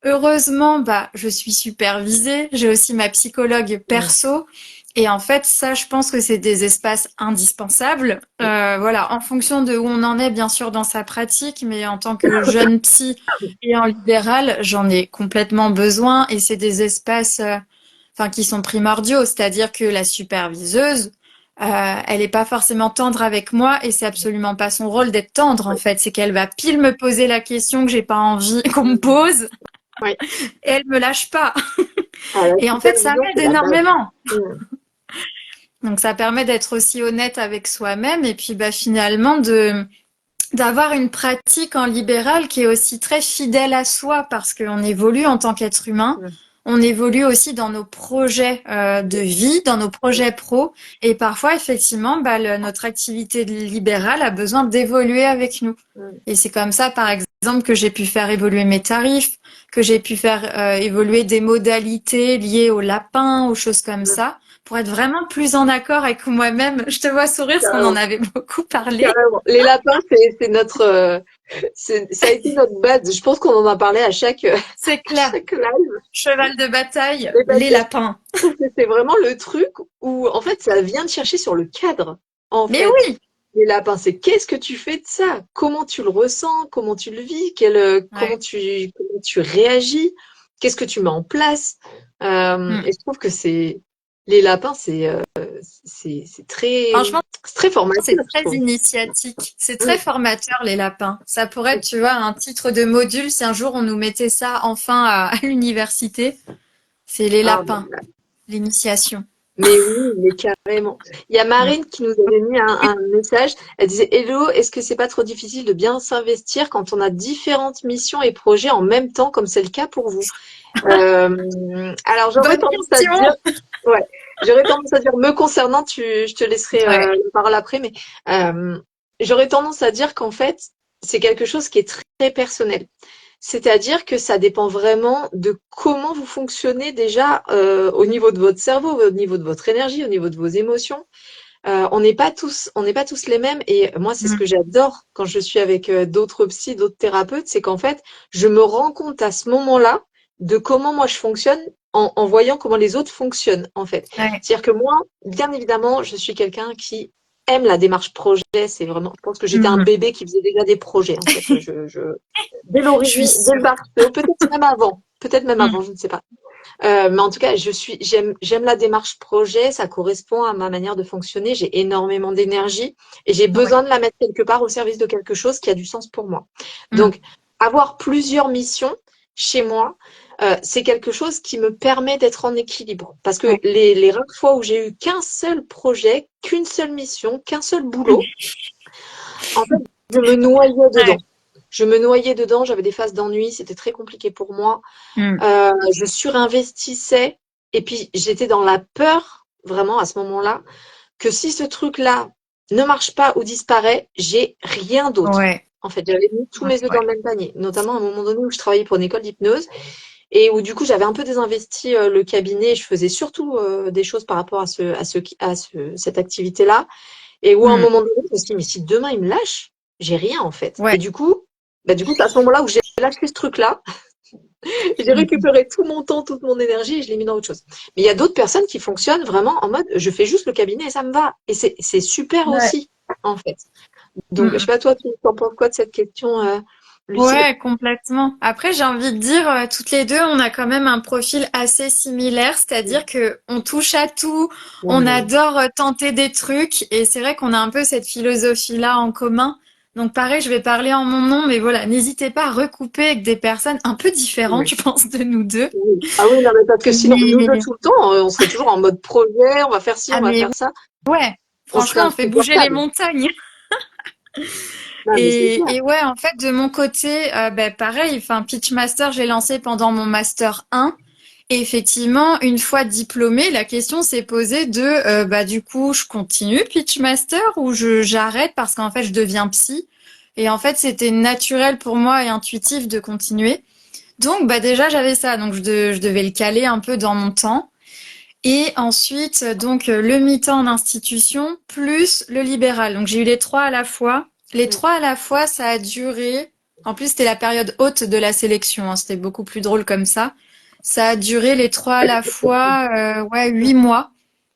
Heureusement, bah, je suis supervisée. J'ai aussi ma psychologue Mm. perso. Et en fait, ça, je pense que c'est des espaces indispensables. Voilà, en fonction de où on en est, bien sûr, dans sa pratique, mais en tant que jeune psy et en libéral, j'en ai complètement besoin. Et c'est des espaces, enfin, qui sont primordiaux. C'est-à-dire que la superviseuse, elle est pas forcément tendre avec moi et c'est absolument pas son rôle d'être tendre, en Oui. fait. C'est qu'elle va pile me poser la question que j'ai pas envie qu'on me Mm. pose Oui. et elle me lâche pas. Ah, la Et en fait, ça supervision, m'aide c'est la base. énormément. Mm. Donc ça permet d'être aussi honnête avec soi-même et puis bah finalement de d'avoir une pratique en libéral qui est aussi très fidèle à soi parce qu'on évolue en tant qu'être humain. Mm. On évolue aussi dans nos projets de vie, dans nos projets pro et parfois effectivement bah, notre activité libérale a besoin d'évoluer avec nous. Mm. Et c'est comme ça par exemple que j'ai pu faire évoluer mes tarifs, que j'ai pu faire évoluer des modalités liées au lapin, aux choses comme Mm. ça pour être vraiment plus en accord avec moi-même. Je te vois sourire parce qu'on en Carrément. avait beaucoup parlé. Carrément. Les lapins, c'est notre, ça a été notre base. Je pense qu'on en a parlé à chaque, C'est à clair. chaque live. Cheval de bataille, Mais parce les que je lapins. trouve que c'est vraiment le truc où, en fait, ça vient de chercher sur le cadre. En Mais fait, oui. les lapins, c'est qu'est-ce que tu fais de ça? Comment tu le ressens? Comment tu le vis? Ouais. Comment tu réagis? Qu'est-ce que tu mets en place? Hmm. Et je trouve que les lapins, Franchement, c'est très formateur, c'est je très trouve. initiatique. C'est très Mm. formateur, les lapins. Ça pourrait être, tu vois, un titre de module si un jour on nous mettait ça enfin à l'université. C'est les Ah, lapins, l'initiation. mais oui, mais carrément. Il y a Hmm. Marine qui nous avait mis un message. Elle disait, Hello, est-ce que c'est pas trop difficile de bien s'investir quand on a différentes missions et projets en même temps, comme c'est le cas pour vous? Alors j'aurais Bonne tendance à question. dire, ouais, j'aurais tendance à dire, me concernant, je te laisserai Ouais. la parole après, mais j'aurais tendance à dire qu'en fait, c'est quelque chose qui est très personnel. C'est-à-dire que ça dépend vraiment de comment vous fonctionnez déjà au niveau de votre cerveau, au niveau de votre énergie, au niveau de vos émotions. on n'est pas tous les mêmes. Et moi, c'est ce Mm. que j'adore quand je suis avec d'autres psys, d'autres thérapeutes, c'est qu'en fait, je me rends compte à ce moment-là de comment moi je fonctionne en voyant comment les autres fonctionnent, en fait. Ouais. C'est-à-dire que moi, bien évidemment, je suis quelqu'un qui aime la démarche projet. C'est vraiment, je pense que j'étais un Mm. bébé qui faisait déjà des projets, en fait. Dès Je suis l'origine, dès le sûre. berceau, peut-être même Mm. avant, je ne sais pas. Mais en tout cas, j'aime la démarche projet, ça correspond à ma manière de fonctionner. J'ai énormément d'énergie et j'ai Ouais. besoin de la mettre quelque part au service de quelque chose qui a du sens pour moi. Mm. Donc, avoir plusieurs missions chez moi, c'est quelque chose qui me permet d'être en équilibre. Parce que Ouais. les rares fois où j'ai eu qu'un seul projet, qu'une seule mission, qu'un seul boulot, en fait, je me noyais Ouais. dedans. Je me noyais dedans, j'avais des phases d'ennui, c'était très compliqué pour moi. Mm. Je surinvestissais et puis j'étais dans la peur, vraiment à ce moment-là, que si ce truc-là ne marche pas ou disparaît, j'ai rien d'autre. Ouais. En fait, j'avais mis tous Ouais. mes œufs dans Ouais. le même panier, notamment à un moment donné où je travaillais pour une école d'hypnose et où du coup j'avais un peu désinvesti le cabinet. Je faisais surtout des choses par rapport cette activité-là et où à un Mm. moment donné, je me suis dit, mais si demain il me lâche, j'ai rien en fait. Et Ouais. du coup, c'est à ce moment-là où j'ai lâché ce truc-là. J'ai Mm. récupéré tout mon temps, toute mon énergie et je l'ai mis dans autre chose. Mais il y a d'autres personnes qui fonctionnent vraiment en mode je fais juste le cabinet et ça me va. Et c'est super Ouais. aussi, en fait. Donc, je sais Mm. pas, toi, tu t'en penses quoi de cette question, Lucie? Ouais, complètement. Après, j'ai envie de dire, toutes les deux, on a quand même un profil assez similaire, c'est-à-dire que on touche à tout, on Ouais, adore tenter des trucs, et c'est vrai qu'on a un peu cette philosophie-là en commun. Donc pareil, je vais parler en mon nom, mais voilà, n'hésitez pas à recouper avec des personnes un peu différentes, ouais. je pense, de nous deux. Oui. Ah oui, non, mais parce que sinon, nous deux Mais, tout le temps, on serait toujours en mode projet, on va faire ci, ah on va mais faire ça. ouais, On serait franchement, on fait bouger les insupportable. montagnes. Non, mais c'est clair. Et ouais, en fait, de mon côté, ben pareil, enfin, Pitchmaster, j'ai lancé pendant mon Master 1. Et effectivement, une fois diplômée, la question s'est posée de, bah, du coup, je continue Pitchmaster ou j'arrête parce qu'en fait, je deviens psy. Et en fait, c'était naturel pour moi et intuitif de continuer. Donc, bah, déjà, j'avais ça. Donc, je devais le caler un peu dans mon temps. Et ensuite, donc, le mi-temps en institution plus le libéral. Donc, j'ai eu les trois à la fois. Les Mm. trois à la fois, ça a duré. En plus, c'était la période haute de la sélection, hein. C'était beaucoup plus drôle comme ça. Ça a duré les trois à la fois, ouais, 8 mois.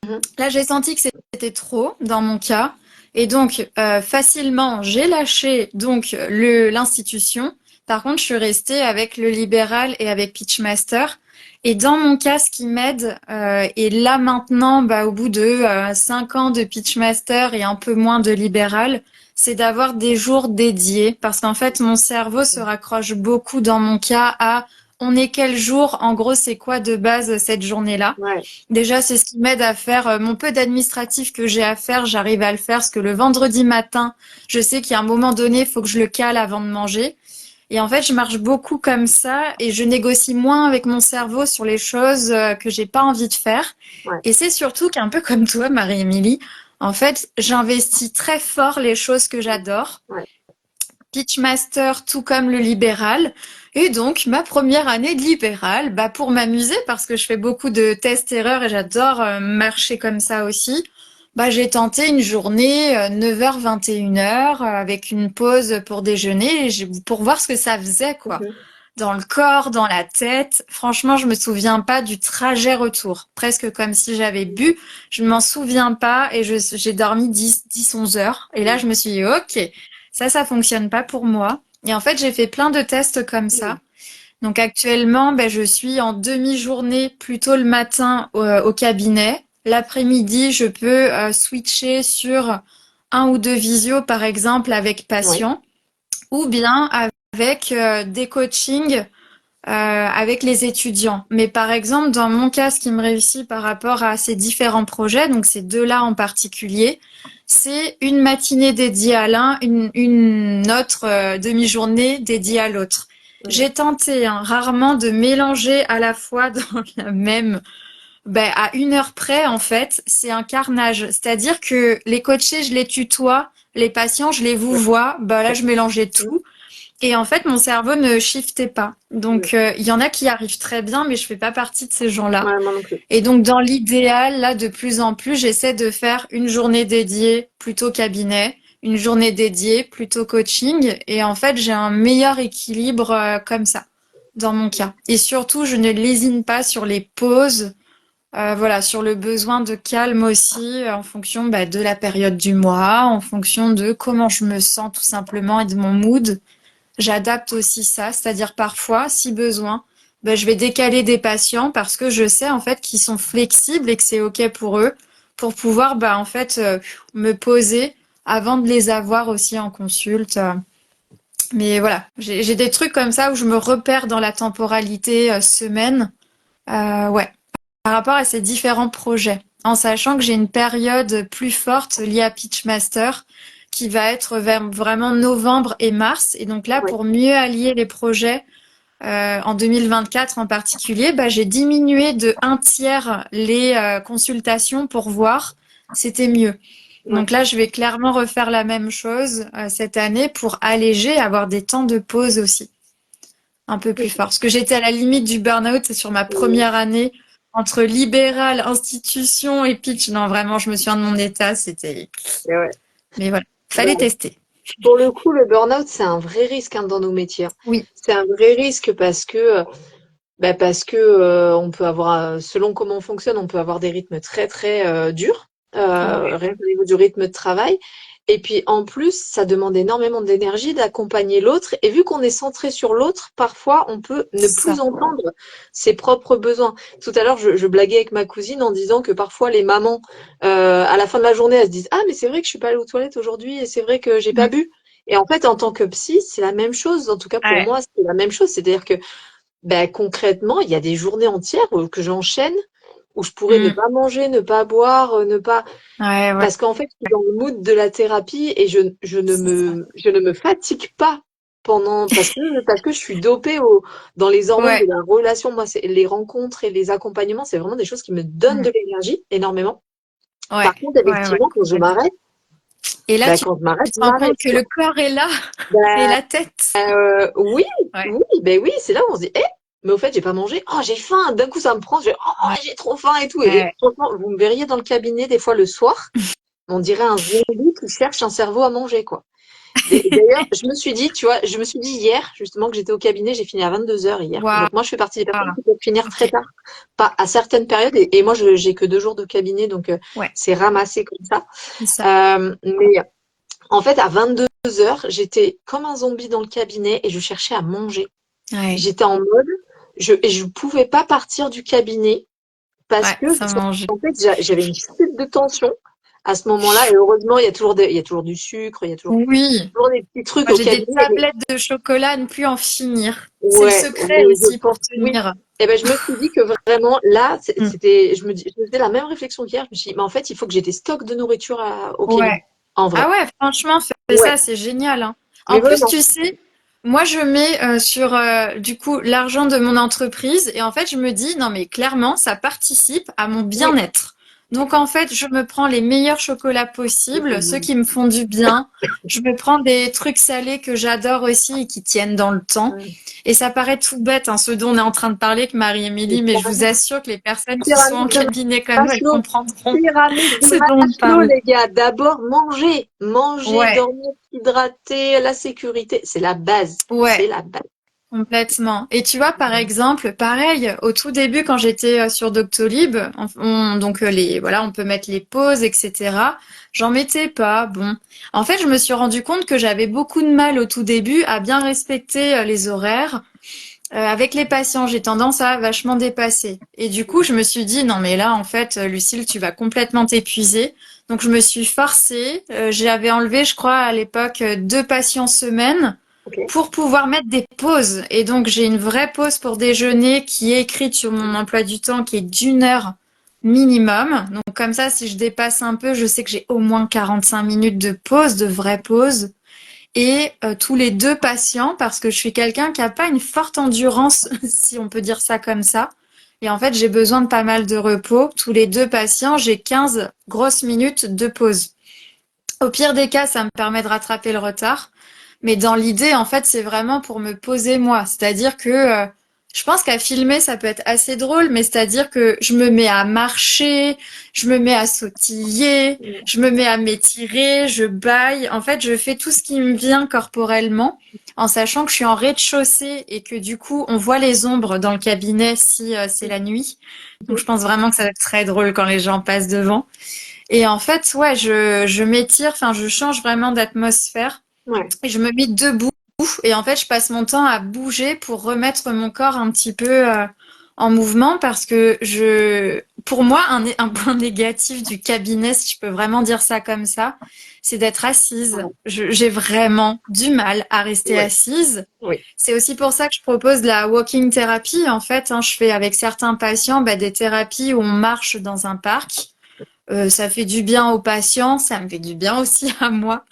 Mhm. Là, j'ai senti que c'était trop dans mon cas. Et donc, facilement, j'ai lâché donc l'institution. Par contre, je suis restée avec le libéral et avec Pitchmaster. Et dans mon cas, ce qui m'aide, et là maintenant, bah, au bout de 5 ans de Pitchmaster et un peu moins de libéral, c'est d'avoir des jours dédiés. Parce qu'en fait, mon cerveau se raccroche beaucoup dans mon cas à on est quel jour, en gros, c'est quoi de base cette journée-là. Ouais. Déjà, c'est ce qui m'aide à faire mon peu d'administratif que j'ai à faire. J'arrive à le faire parce que le vendredi matin, je sais qu'il y a un moment donné, il faut que je le cale avant de manger. Et en fait, je marche beaucoup comme ça et je négocie moins avec mon cerveau sur les choses que j'ai pas envie de faire. Ouais. Et c'est surtout qu'un peu comme toi, Marie-Émilie, en fait, j'investis très fort les choses que j'adore. Ouais. Pitchmaster, tout comme le libéral. Et donc, ma première année de libéral, bah, pour m'amuser, parce que je fais beaucoup de tests-erreurs et j'adore marcher comme ça aussi, bah, j'ai tenté une journée 9h, 21h, avec une pause pour déjeuner, pour voir ce que ça faisait, quoi. Mhm. Dans le corps, dans la tête. Franchement, je me souviens pas du trajet retour. Presque comme si j'avais bu. Je m'en souviens pas et j'ai dormi 11 heures. Et là, je me suis dit, OK, ça fonctionne pas pour moi. Et en fait, j'ai fait plein de tests comme ça. Mhm. Donc actuellement, ben, je suis en demi-journée plutôt le matin au cabinet. L'après-midi, je peux switcher sur un ou deux visios, par exemple, avec Ouais. patient, ou bien avec des coachings avec les étudiants. Mais par exemple, dans mon cas, ce qui me réussit par rapport à ces différents projets, donc ces deux-là en particulier, c'est une matinée dédiée à l'un, une autre demi-journée dédiée à l'autre. Mhm. J'ai tenté rarement de mélanger à la fois dans la même, ben, à 1 heure près, en fait, c'est un carnage. C'est-à-dire que les coachés, je les tutoie, les patients, je les Ouais. vouvoie. Ben là, je mélangeais tout. Et en fait, mon cerveau ne shiftait pas. Mm. Donc, il y en a qui arrivent très bien, mais je fais pas partie de ces gens-là. Ouais, moi non plus. Et donc, dans l'idéal, là, de plus en plus, j'essaie de faire une journée dédiée plutôt cabinet, une journée dédiée plutôt coaching. Et en fait, j'ai un meilleur équilibre comme ça, dans mon cas. Et surtout, je ne lésine pas sur les pauses, voilà, sur le besoin de calme aussi, en fonction de la période du mois, en fonction de comment je me sens tout simplement et de mon mood. J'adapte aussi ça, c'est-à-dire parfois, si besoin, je vais décaler des patients parce que je sais en fait qu'ils sont flexibles et que c'est OK pour eux, pour pouvoir en fait me poser avant de les avoir aussi en consulte. Mais voilà, j'ai des trucs comme ça où je me repère dans la temporalité semaine, ouais, par rapport à ces différents projets, en sachant que j'ai une période plus forte liée à Pitchmaster qui va être vers vraiment novembre et mars. Et donc là, Ouais. pour mieux allier les projets en 2024 en particulier, j'ai diminué de un tiers les consultations pour voir, c'était mieux. Ouais. Donc là, je vais clairement refaire la même chose cette année pour alléger, avoir des temps de pause aussi un peu plus fort. Parce que j'étais à la limite du burn-out, c'est sur ma Mm. première année, entre libéral, institution et pitch. Non, vraiment, je me souviens de mon état, c'était... Et ouais. Mais voilà, fallait Ouais. tester. Pour le coup, le burn-out, c'est un vrai risque hein, dans nos métiers. Oui, C'est un vrai risque parce que on peut avoir, selon comment on fonctionne, on peut avoir des rythmes très très durs, ouais. rien qu'au niveau du rythme de travail. Et puis en plus, ça demande énormément d'énergie d'accompagner l'autre. Et vu qu'on est centré sur l'autre, parfois on peut ne C'est plus ça. entendre ses propres besoins. Tout à l'heure, je blaguais avec ma cousine en disant que parfois les mamans, à la fin de la journée, elles se disent ah mais c'est vrai que je suis pas allée aux toilettes aujourd'hui et c'est vrai que j'ai pas Mm. bu. Et en fait, en tant que psy, c'est la même chose. En tout cas pour Ouais, moi, c'est la même chose. C'est-à-dire que concrètement, il y a des journées entières que j'enchaîne où je pourrais ne Mm. pas manger, ne pas boire, ne pas Ouais, ouais, parce qu'en fait, je suis dans le mood de la thérapie et c'est ça. je ne me fatigue pas pendant parce que je suis dopée dans les hormones de Ouais, la relation. Moi, c'est les rencontres et les accompagnements, c'est vraiment des choses qui me donnent de Mm. l'énergie énormément. Ouais, Par contre, ouais, ouais, effectivement, complètement. Et là, quand tu je te rends compte m'arrête, que quoi. le corps est là et Ben, la tête. Oui, Ouais, oui, oui, c'est là où on se dit, mais au fait, j'ai pas mangé. Oh, j'ai faim. D'un coup, ça me prend. Oh, ouais, j'ai trop faim et tout. Et ouais. franchement, vous me verriez dans le cabinet des fois le soir, on dirait un zombie qui cherche un cerveau à manger, quoi. D'ailleurs, je me suis dit, tu vois, je me suis dit hier, justement, que j'étais au cabinet, j'ai fini à 22 heures hier. Waouh, Donc moi, je fais partie des personnes qui peuvent finir ok, très tard, pas à certaines périodes. Et moi, j'ai que 2 jours de cabinet, donc ouais, c'est ramassé comme ça. c'est ça. Mais en fait, à 22 heures, j'étais comme un zombie dans le cabinet et je cherchais à manger. Ouais, J'étais en mode, et je pouvais pas partir du cabinet parce ouais, que ça mange. en fait, j'avais une chute de tension à ce moment-là. Et heureusement, il y a toujours du sucre, Oui. toujours des petits trucs Moi, au j'ai des cabinet. tablettes de chocolat à ne plus en finir. C'est le Ouais, secret mais je aussi pense, pour oui. tenir. Et ben, je me suis dit que vraiment, là, Mm. je me faisais la même réflexion qu'hier. Je me suis dit, mais en fait, il faut que j'ai des stocks de nourriture au Ouais. cabinet. En Ah vrai. ouais, franchement, fais Ouais. ça, c'est génial, hein. Mais En plus, vraiment. tu sais, moi, je mets sur du coup l'argent de mon entreprise et en fait, je me dis, non mais clairement, ça participe à mon Oui. bien-être. Donc en fait, je me prends les meilleurs chocolats possibles, ceux qui me font du bien. Je me prends des trucs salés que j'adore aussi et qui tiennent dans le temps. Mm. Et ça paraît tout bête, hein, ce dont on est en train de parler avec Marie-Émilie, mais je vous assure que les personnes qui sont en Pyramide de cabinet comme nous, elles Maslow. comprendront Pyramide de ce dont on Maslow, parle. les gars. D'abord, manger. Manger, Ouais, dormir, s'hydrater, la sécurité. C'est la base. C'est ouais. la base. Complètement. Et tu vois, par exemple, pareil, au tout début, quand j'étais sur Doctolib, donc voilà, on peut mettre les pauses, etc. J'en mettais pas. Bon, en fait, je me suis rendu compte que j'avais beaucoup de mal au tout début à bien respecter les horaires. Avec les patients, j'ai tendance à vachement dépasser. Et du coup, je me suis dit, non, mais là, en fait, Lucille, tu vas complètement t'épuiser. Donc, je me suis forcée. J'avais enlevé, je crois, à l'époque, 2 patients semaine Ok. pour pouvoir mettre des pauses. Et donc, j'ai une vraie pause pour déjeuner qui est écrite sur mon emploi du temps, qui est d'1 heure minimum. Donc, comme ça, si je dépasse un peu, je sais que j'ai au moins 45 minutes de pause, de vraie pause. Et tous les 2 patients, parce que je suis quelqu'un qui a pas une forte endurance, si on peut dire ça comme ça. Et en fait, j'ai besoin de pas mal de repos. Tous les 2 patients, j'ai 15 grosses minutes de pause. Au pire des cas, ça me permet de rattraper le retard. Mais dans l'idée, en fait, c'est vraiment pour me poser moi. C'est-à-dire que je pense qu'à filmer, ça peut être assez drôle, mais c'est-à-dire que je me mets à marcher, je me mets à sautiller, je me mets à m'étirer, je bâille. En fait, je fais tout ce qui me vient corporellement, en sachant que je suis en rez-de-chaussée et que du coup, on voit les ombres dans le cabinet si c'est la nuit. Donc, je pense vraiment que ça va être très drôle quand les gens passent devant. Et en fait, ouais, je m'étire, enfin, je change vraiment d'atmosphère. Ouais. Et je me mets debout et en fait, je passe mon temps à bouger pour remettre mon corps un petit peu en mouvement parce que pour moi, un point négatif du cabinet, si je peux vraiment dire ça comme ça, c'est d'être assise. J'ai vraiment du mal à rester Ouais. assise. Oui. C'est aussi pour ça que je propose la walking therapy. En fait, je fais avec certains patients des thérapies où on marche dans un parc. Ça fait du bien aux patients, ça me fait du bien aussi à moi.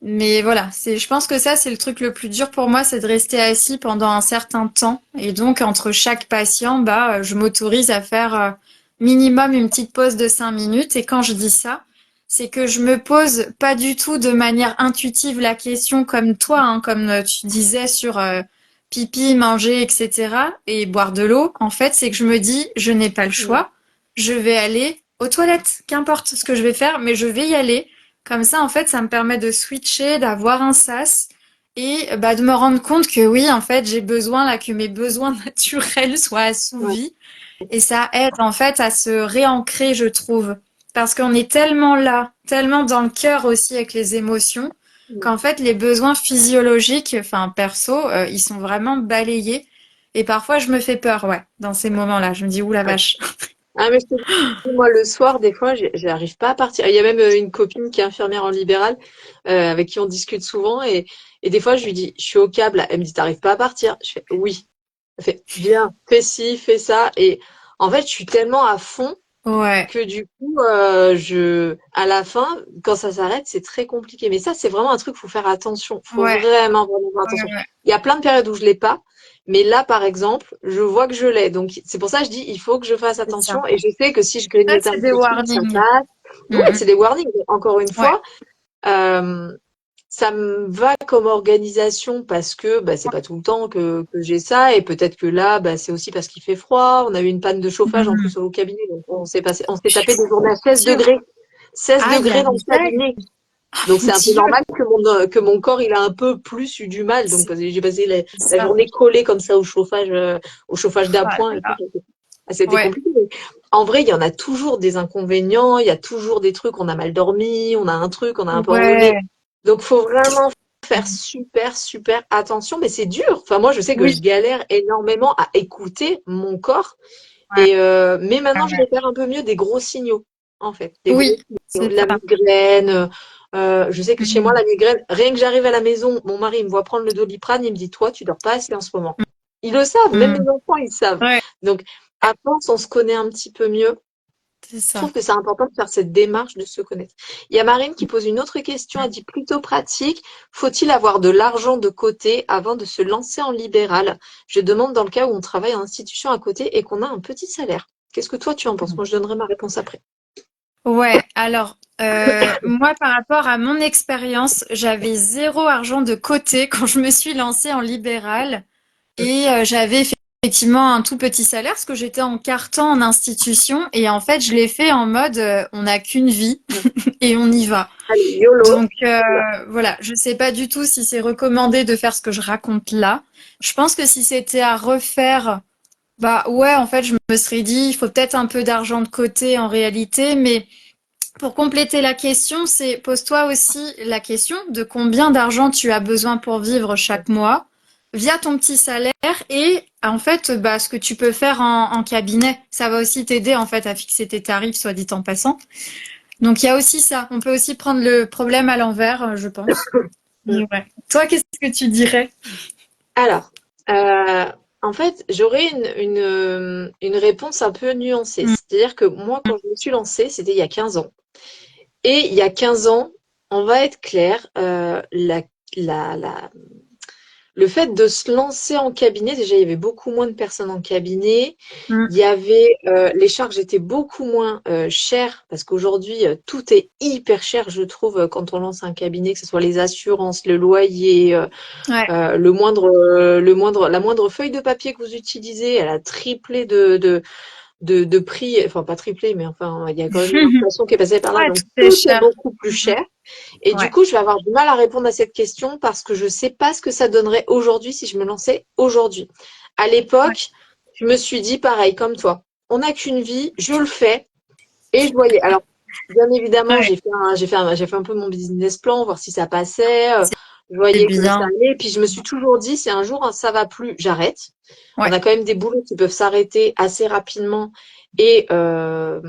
Mais voilà, je pense que ça, c'est le truc le plus dur pour moi, c'est de rester assis pendant un certain temps. Et donc, entre chaque patient, je m'autorise à faire minimum une petite pause de 5 minutes. Et quand je dis ça, c'est que je me pose pas du tout de manière intuitive la question comme toi, hein, comme tu disais sur pipi, manger, etc. et boire de l'eau. En fait, c'est que je me dis, je n'ai pas le choix. Je vais aller aux toilettes, qu'importe ce que je vais faire, mais je vais y aller. Comme ça, en fait, ça me permet de switcher, d'avoir un sas et de me rendre compte que oui, en fait, j'ai besoin là que mes besoins naturels soient Ouais. assouvis et ça aide en fait à se réancrer, je trouve, parce qu'on est tellement là, tellement dans le cœur aussi avec les émotions Ouais. qu'en fait les besoins physiologiques, enfin perso, ils sont vraiment balayés et parfois je me fais peur, ouais, dans ces moments-là. Je me dis ouh la vache. Ah, mais je te dis, moi, le soir, des fois, j'arrive pas à partir. Il y a même une copine qui est infirmière en libéral, avec qui on discute souvent, et des fois, je lui dis, je suis au câble, elle me dit, t'arrives pas à partir? Je fais, oui. Elle fait, bien, fais ci, fais ça, et en fait, je suis tellement à fond Ouais, que du coup, à la fin, quand ça s'arrête, c'est très compliqué. Mais ça, c'est vraiment un truc, faut faire attention. Faut ouais, vraiment, vraiment faire ouais, attention. ouais, Il y a plein de périodes où je l'ai pas, mais là, par exemple, je vois que je l'ai. Donc, c'est pour ça que je dis, il faut que je fasse c'est ça. attention. Et je sais que si je Ça, grignote un c'est des petit truc, ça warnings. passe. Mm, Ouais, mm. c'est des warnings. Encore une Ouais. fois, euh, ça me va comme organisation parce que c'est pas tout le temps que j'ai ça. Et peut-être que là, c'est aussi parce qu'il fait froid. On a eu une panne de chauffage en Mm. plus au cabinet. Donc, on s'est tapé des journées à 16 Dieu. degrés. 16 Aïe, degrés aïe, dans le aïe. cabinet. Ah, Donc mon c'est un peu Dieu. normal que mon corps il a un peu plus eu du mal. Donc C'est parce que j'ai passé la ça. journée collée comme ça au chauffage Ah d'appoint là et tout. là. C'était Ouais. compliqué. Mais en vrai, il y en a toujours des inconvénients, il y a toujours des trucs, on a mal dormi, on a un truc, on a un peu enrhumé. Ouais. Donc faut vraiment faire super, super attention. Mais c'est dur. Enfin, moi, je sais que Oui. je galère énormément à écouter mon corps. Ouais. Mais Ouais, maintenant, je ouais. repère un peu mieux des gros signaux, en fait. Des gros Oui, signaux. c'est La ça. migraine. Je sais que chez moi, Mm. la migraine, rien que j'arrive à la maison, mon mari il me voit prendre le Doliprane, il me dit, toi, tu dors pas assez en ce moment. Ils le savent, même Mm. mes enfants, ils savent. Ouais, Donc, à force, on se connaît un petit peu mieux. c'est Je trouve ça. que c'est important de faire cette démarche de se connaître. Il y a Marine qui pose une autre question. Elle dit plutôt pratique. Faut-il avoir de l'argent de côté avant de se lancer en libéral? Je demande dans le cas où on travaille en institution à côté et qu'on a un petit salaire. Qu'est-ce que toi tu en penses? Moi, je donnerai ma réponse après. Ouais, alors, moi, par rapport à mon expérience, j'avais zéro argent de côté quand je me suis lancée en libéral. Et j'avais effectivement un tout petit salaire parce que j'étais en carton en institution. Et en fait, je l'ai fait en mode on n'a qu'une vie et on y va. Allez, YOLO. Donc voilà, je sais pas du tout si c'est recommandé de faire ce que je raconte là. Je pense que si c'était à refaire, ouais, en fait, je me serais dit, il faut peut-être un peu d'argent de côté en réalité, mais pour compléter la question, c'est pose-toi aussi la question de combien d'argent tu as besoin pour vivre chaque mois via ton petit salaire et en fait ce que tu peux faire en cabinet. Ça va aussi t'aider en fait à fixer tes tarifs, soit dit en passant. Donc il y a aussi ça. On peut aussi prendre le problème à l'envers, je pense. Mais ouais. Toi, qu'est-ce que tu dirais? Alors, en fait, j'aurais une réponse un peu nuancée. Mm. C'est-à-dire que moi, quand je me suis lancée, c'était il y a 15 ans. Et il y a 15 ans, on va être clair, la le fait de se lancer en cabinet, déjà, il y avait beaucoup moins de personnes en cabinet. Mm. Il y avait les charges étaient beaucoup moins chères parce qu'aujourd'hui, tout est hyper cher, je trouve, quand on lance un cabinet, que ce soit les assurances, le loyer, Ouais. la moindre feuille de papier que vous utilisez, elle a triplé de prix, enfin pas triplé, mais enfin, il y a quand même une inflation qui est passée par là, Ouais, donc tout est tout est cher. beaucoup plus cher. Et du Ouais. coup, je vais avoir du mal à répondre à cette question parce que je sais pas ce que ça donnerait aujourd'hui si je me lançais aujourd'hui. À Ouais. l'époque, je me suis dit pareil, comme toi. On n'a qu'une vie, je le fais et je voyais. Alors, bien évidemment, Ouais. j'ai fait un peu mon business plan, voir si ça passait. Je C'est voyais que ça bien. allait. Puis je me suis toujours dit, si un jour ça va plus, j'arrête. On Ouais. a quand même des boulots qui peuvent s'arrêter assez rapidement et, euh,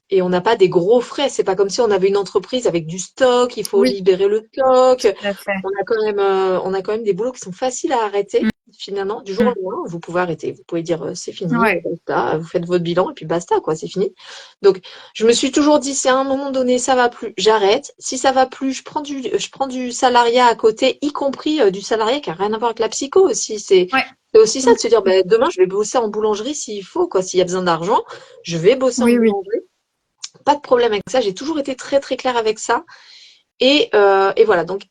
et on n'a pas des gros frais. C'est pas comme si on avait une entreprise avec du stock, il faut Oui, libérer le stock. tout à fait. On a quand même des boulots qui sont faciles à arrêter. Mm. Finalement, du jour Mm. au lendemain, vous pouvez arrêter. Vous pouvez dire c'est fini, Ouais. basta, vous faites votre bilan et puis basta, quoi, c'est fini. Donc, je me suis toujours dit, si à un moment donné ça va plus, j'arrête. Si ça va plus, je prends du salariat à côté, y compris du salariat qui a rien à voir avec la psycho aussi. Ouais. C'est aussi ça Mm. de se dire, ben, demain je vais bosser en boulangerie s'il faut, quoi. S'il y a besoin d'argent, je vais bosser en Oui, oui. boulangerie. Pas de problème avec ça. J'ai toujours été très très claire avec ça. Et voilà. Donc,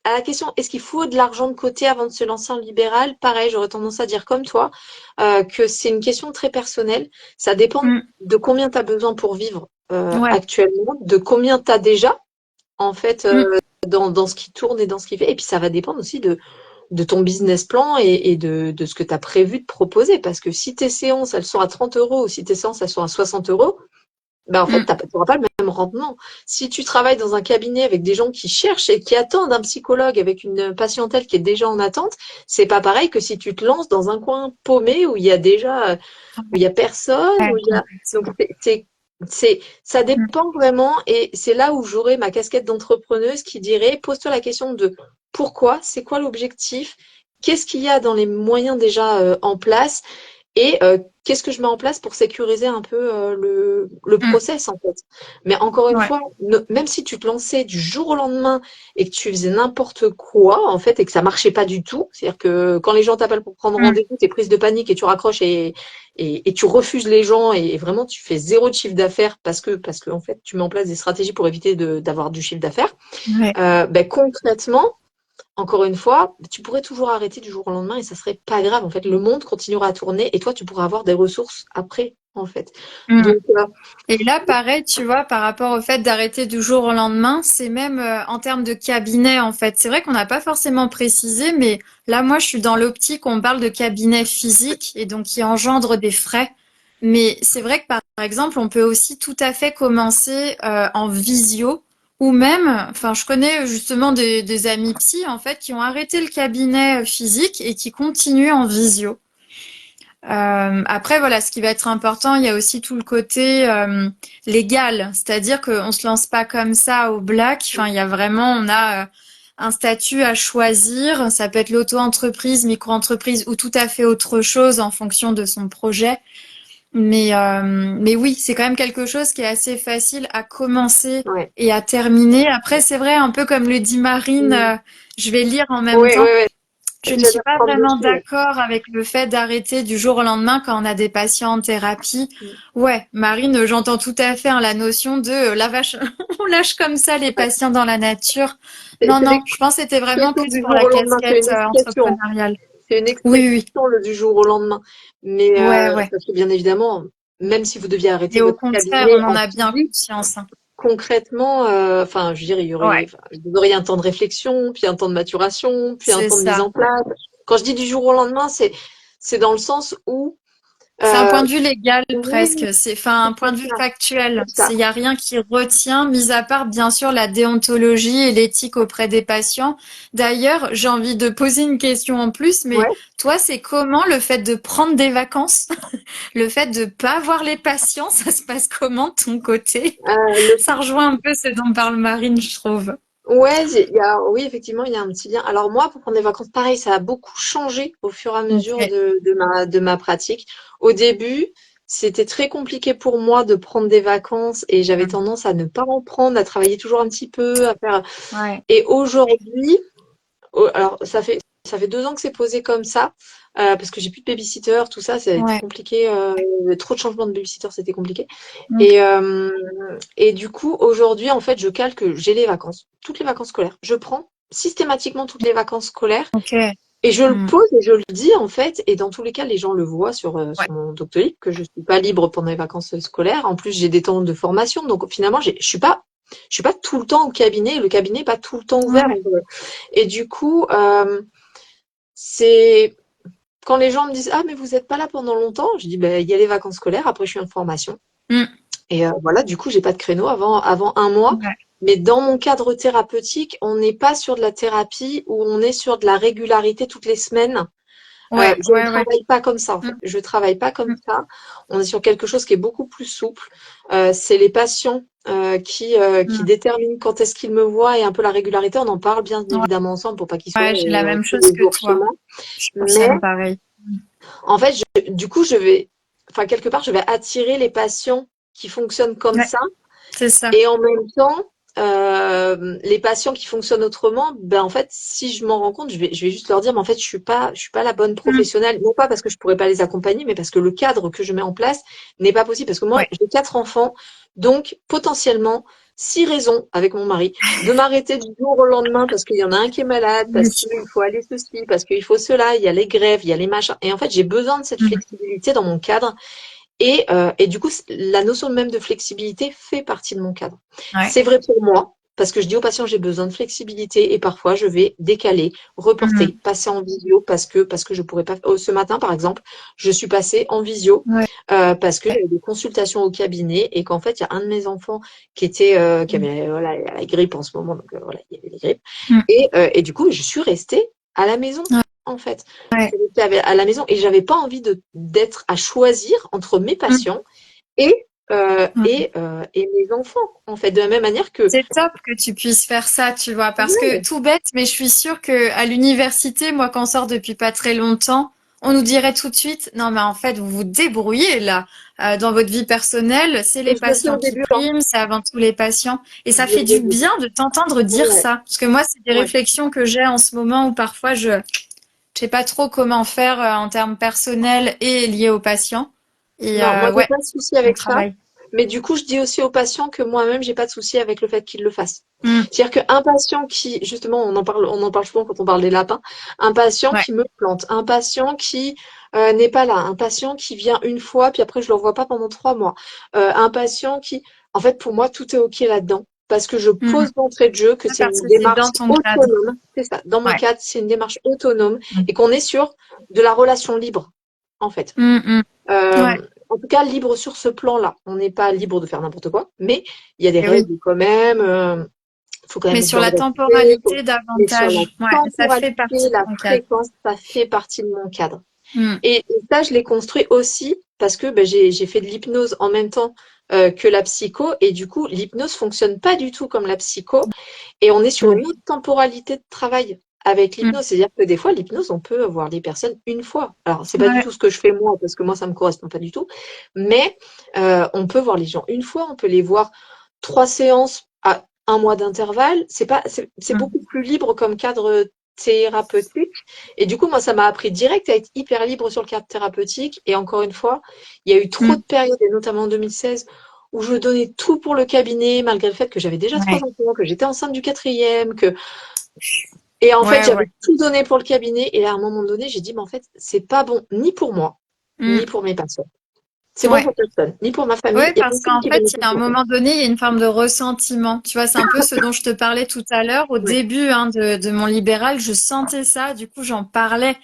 à la question, est-ce qu'il faut de l'argent de côté avant de se lancer en libéral? Pareil, j'aurais tendance à dire comme toi, que c'est une question très personnelle. Ça dépend Mm. de combien tu as besoin pour vivre Ouais. actuellement, de combien tu as déjà, en fait, Mm. dans ce qui tourne et dans ce qui fait. Et puis, ça va dépendre aussi de ton business plan et de ce que tu as prévu de proposer. Parce que si tes séances, elles sont à 30 euros ou si tes séances, elles sont à 60 euros, ben en fait, Mm. tu n'auras pas le même rendement. Si tu travailles dans un cabinet avec des gens qui cherchent et qui attendent un psychologue avec une patientèle qui est déjà en attente, c'est pas pareil que si tu te lances dans un coin paumé où il y a déjà, où il y a personne, Ouais, où il y a... Donc, complètement. ça Mm. dépend vraiment et c'est là où j'aurai ma casquette d'entrepreneuse qui dirait, pose-toi la question de pourquoi, c'est quoi l'objectif, qu'est-ce qu'il y a dans les moyens déjà en place et qu'est-ce que je mets en place pour sécuriser un peu le Mm. process en fait. Mais encore une Ouais. fois, même si tu te lançais du jour au lendemain et que tu faisais n'importe quoi en fait et que ça marchait pas du tout, c'est-à-dire que quand les gens t'appellent pour prendre Mm. rendez-vous, t'es prise de panique et tu raccroches et tu refuses les gens et vraiment tu fais zéro de chiffre d'affaires parce que en fait tu mets en place des stratégies pour éviter d'avoir du chiffre d'affaires. Ouais. Ben, concrètement, encore une fois, tu pourrais toujours arrêter du jour au lendemain et ça serait pas grave. En fait, le monde continuera à tourner et toi, tu pourras avoir des ressources après, en fait. Mm. Donc, Et là, pareil, tu vois, par rapport au fait d'arrêter du jour au lendemain, c'est même en termes de cabinet, en fait. C'est vrai qu'on n'a pas forcément précisé, mais là, moi, je suis dans l'optique, on parle de cabinet physique et donc qui engendre des frais. Mais c'est vrai que, par exemple, on peut aussi tout à fait commencer en visio ou même, enfin, je connais justement des amis psy, en fait, qui ont arrêté le cabinet physique et qui continuent en visio. Après, voilà, ce qui va être important, il y a aussi tout le côté légal, c'est-à-dire qu'on se lance pas comme ça au black. Enfin, il y a vraiment, on a un statut à choisir. Ça peut être l'auto-entreprise, micro-entreprise ou tout à fait autre chose en fonction de son projet. Mais oui, c'est quand même quelque chose qui est assez facile à commencer ouais. et à terminer. Après, c'est vrai, un peu comme le dit Marine, Mm. je vais lire en même Ouais, temps. ouais, Je ouais. ne J'allais suis pas reprendre vraiment dessus. Ouais. d'accord avec le fait d'arrêter du jour au lendemain quand on a des patients en thérapie. Ouais, Marine, j'entends tout à fait hein, la notion de la vache, on lâche comme ça les Ouais. patients dans la nature. Non, C'est non, je pense que c'était vraiment l'expression plus du pour jour la au lendemain. C'est casquette une expression. entrepreneuriale. C'est une Oui, oui, expression, le du jour au lendemain. Mais ouais, ouais. parce que bien évidemment, même si vous deviez arrêter Et au votre contraire, cabinet on en en a bien physique, conscience. Hein. concrètement, enfin, je veux dire, Ouais, vous auriez un temps de réflexion, puis un temps de maturation, puis un c'est temps de mise ça. en place. Quand je dis du jour au lendemain, c'est dans le sens où, C'est un euh, point de vue légal oui, presque. C'est enfin un point c'est de vue ça, factuel. c'est ça. Il y a rien qui retient, mis à part bien sûr la déontologie et l'éthique auprès des patients. D'ailleurs, j'ai envie de poser une question en plus, mais Ouais. toi, c'est comment le fait de prendre des vacances, le fait de pas voir les patients, ça se passe comment de ton côté? Le Ça rejoint un peu ce dont parle Marine, je trouve. Ouais, oui, effectivement, il y a un petit lien. Alors moi, pour prendre des vacances, pareil, ça a beaucoup changé au fur et à mesure Ok. de ma pratique. Au début, c'était très compliqué pour moi de prendre des vacances et j'avais tendance à ne pas en prendre, à travailler toujours un petit peu, à faire. Ouais. Et aujourd'hui, alors Ça fait 2 ans que c'est posé comme ça, parce que j'ai plus de baby-sitter, tout ça, ça a été Ouais. compliqué. Trop de changements de baby-sitter, c'était compliqué. Mm. Et du coup, aujourd'hui, en fait, je calque, j'ai les vacances, toutes les vacances scolaires. Je prends systématiquement toutes les vacances scolaires Ok. et je le Mm. pose et je le dis, en fait. Et dans tous les cas, les gens le voient Ouais. sur mon Doctolib, que je suis pas libre pendant les vacances scolaires. En plus, j'ai des temps de formation. Donc, finalement, je suis pas tout le temps au cabinet. Le cabinet n'est pas tout le temps ouvert. Ouais. Et du coup, c'est quand les gens me disent ah mais vous n'êtes pas là pendant longtemps, je dis ben il y a les vacances scolaires, après je suis en formation Mm. et voilà du coup j'ai pas de créneau avant un mois. Ouais. Mais dans mon cadre thérapeutique, on n'est pas sur de la thérapie où on est sur de la régularité toutes les semaines. Ouais. Je ne Ouais. Ouais. travaille pas comme ça en Mm. fait. Je travaille pas comme Mm. ça. On est sur quelque chose qui est beaucoup plus souple. C'est les patients qui Mm. déterminent quand est-ce qu'ils me voient et un peu la régularité. On en parle bien Ouais. évidemment ensemble pour pas qu'ils soient Ouais, j'ai la même tous chose les que jours chez toi. moi. Je Mais fonctionne pareil. en fait, du coup, je vais, enfin, quelque part, je vais attirer les patients qui fonctionnent comme Ouais, ça. c'est ça. Et en même temps, les patients qui fonctionnent autrement, ben, en fait, si je m'en rends compte, je vais juste leur dire, mais en fait, je suis pas la bonne Mm. professionnelle. Non pas parce que je pourrais pas les accompagner, mais parce que le cadre que je mets en place n'est pas possible. Parce que moi, Ouais. j'ai 4 enfants. Donc, potentiellement, 6 raisons avec mon mari de m'arrêter du jour au lendemain parce qu'il y en a un qui est malade, Oui. parce qu'il faut aller ceci, parce qu'il faut cela, il y a les grèves, il y a les machins. Et en fait, j'ai besoin de cette Mm. flexibilité dans mon cadre. Et du coup, la notion même de flexibilité fait partie de mon cadre. Ouais. C'est vrai pour moi, parce que je dis aux patients, j'ai besoin de flexibilité et parfois je vais décaler, reporter, Mm. passer en visio parce que je pourrais pas. Oh, ce matin, par exemple, je suis passée en visio Ouais. parce que j'avais des consultations au cabinet et qu'en fait, il y a un de mes enfants qui Mm. avait voilà, la grippe en ce moment, donc voilà, il y avait des grippes. Mm. Et du coup, je suis restée à la maison, Ouais. en fait. Ouais. J'étais à la maison et j'avais pas envie d'être à choisir entre mes Mm. patients et, Mm. et mes enfants, en fait, de la même manière que C'est top que tu puisses faire ça, tu vois, parce que ouais, tout bête, mais je suis sûre que à l'université, moi, quand on sort depuis pas très longtemps, on nous dirait tout de suite, non, mais en fait, vous vous débrouillez là, dans votre vie personnelle, c'est les je le fais patients au qui début, hein. priment, c'est avant tout les patients, et Je ça le fait fais du au début. bien de t'entendre dire Ouais, ça, parce que moi, c'est des ouais. réflexions que j'ai en ce moment où parfois je sais pas trop comment faire en termes personnels et liés aux patients, et Non, moi, j'ai ouais, pas de souci on avec ça. travaille. Mais du coup, je dis aussi aux patients que moi-même, j'ai pas de souci avec le fait qu'ils le fassent. Mm. C'est-à-dire qu'un patient qui, justement, on en parle souvent quand on parle des lapins, un patient Ouais. qui me plante, un patient qui n'est pas là, un patient qui vient une fois, puis après je le revois pas pendant 3 mois, un patient qui, en fait, pour moi, tout est OK là-dedans. Parce que je Mm. pose d'entrée de jeu que c'est Parce une que c'est démarche dans ton cadre. autonome. C'est ça. Dans mon Ouais. cadre, c'est une démarche autonome Mm. et qu'on est sur de la relation libre, en fait. Mm, mm. Ouais. En tout cas, libre sur ce plan-là. On n'est pas libre de faire n'importe quoi, mais il y a des Et oui. règles quand même. Faut quand Mais même sur bien la respecter. temporalité Mais sur la davantage. Ouais. Ça fait temporalité, partie de la ton cadre. fréquence, ça fait partie de mon cadre. Mm. Et ça, je l'ai construit aussi parce que ben, j'ai fait de l'hypnose en même temps que la psycho. Et du coup, l'hypnose fonctionne pas du tout comme la psycho. Et on est sur une Ouais. autre temporalité de travail avec Mm. l'hypnose. C'est-à-dire que des fois, l'hypnose, on peut voir les personnes une fois. Alors, c'est pas du Ouais. tout ce que je fais moi, parce que moi, ça me correspond pas du tout. Mais on peut voir les gens une fois, on peut les voir 3 séances à un mois d'intervalle. C'est Mm. beaucoup plus libre comme cadre thérapeutique. Et du coup, moi, ça m'a appris direct à être hyper libre sur le cadre thérapeutique. Et encore une fois, il y a eu trop Mm. de périodes, et notamment en 2016, où je donnais tout pour le cabinet, malgré le fait que j'avais déjà trois Ouais. enfants, que j'étais enceinte du quatrième, que et en fait Ouais, ouais. j'avais tout donné pour le cabinet. Et à un moment donné, j'ai dit, mais en fait, c'est pas bon ni pour moi, ni Mm. pour mes patients. C'est bon Ouais. pour personne, ni pour ma famille, Ouais, et parce personne qu'en qui fait, il y a bénéficie un de ça. moment donné, il y a une forme de ressentiment. Tu vois, c'est un peu ce dont je te parlais tout à l'heure. Au Ouais, début, hein, de mon libéral, je sentais ça. Du coup, j'en parlais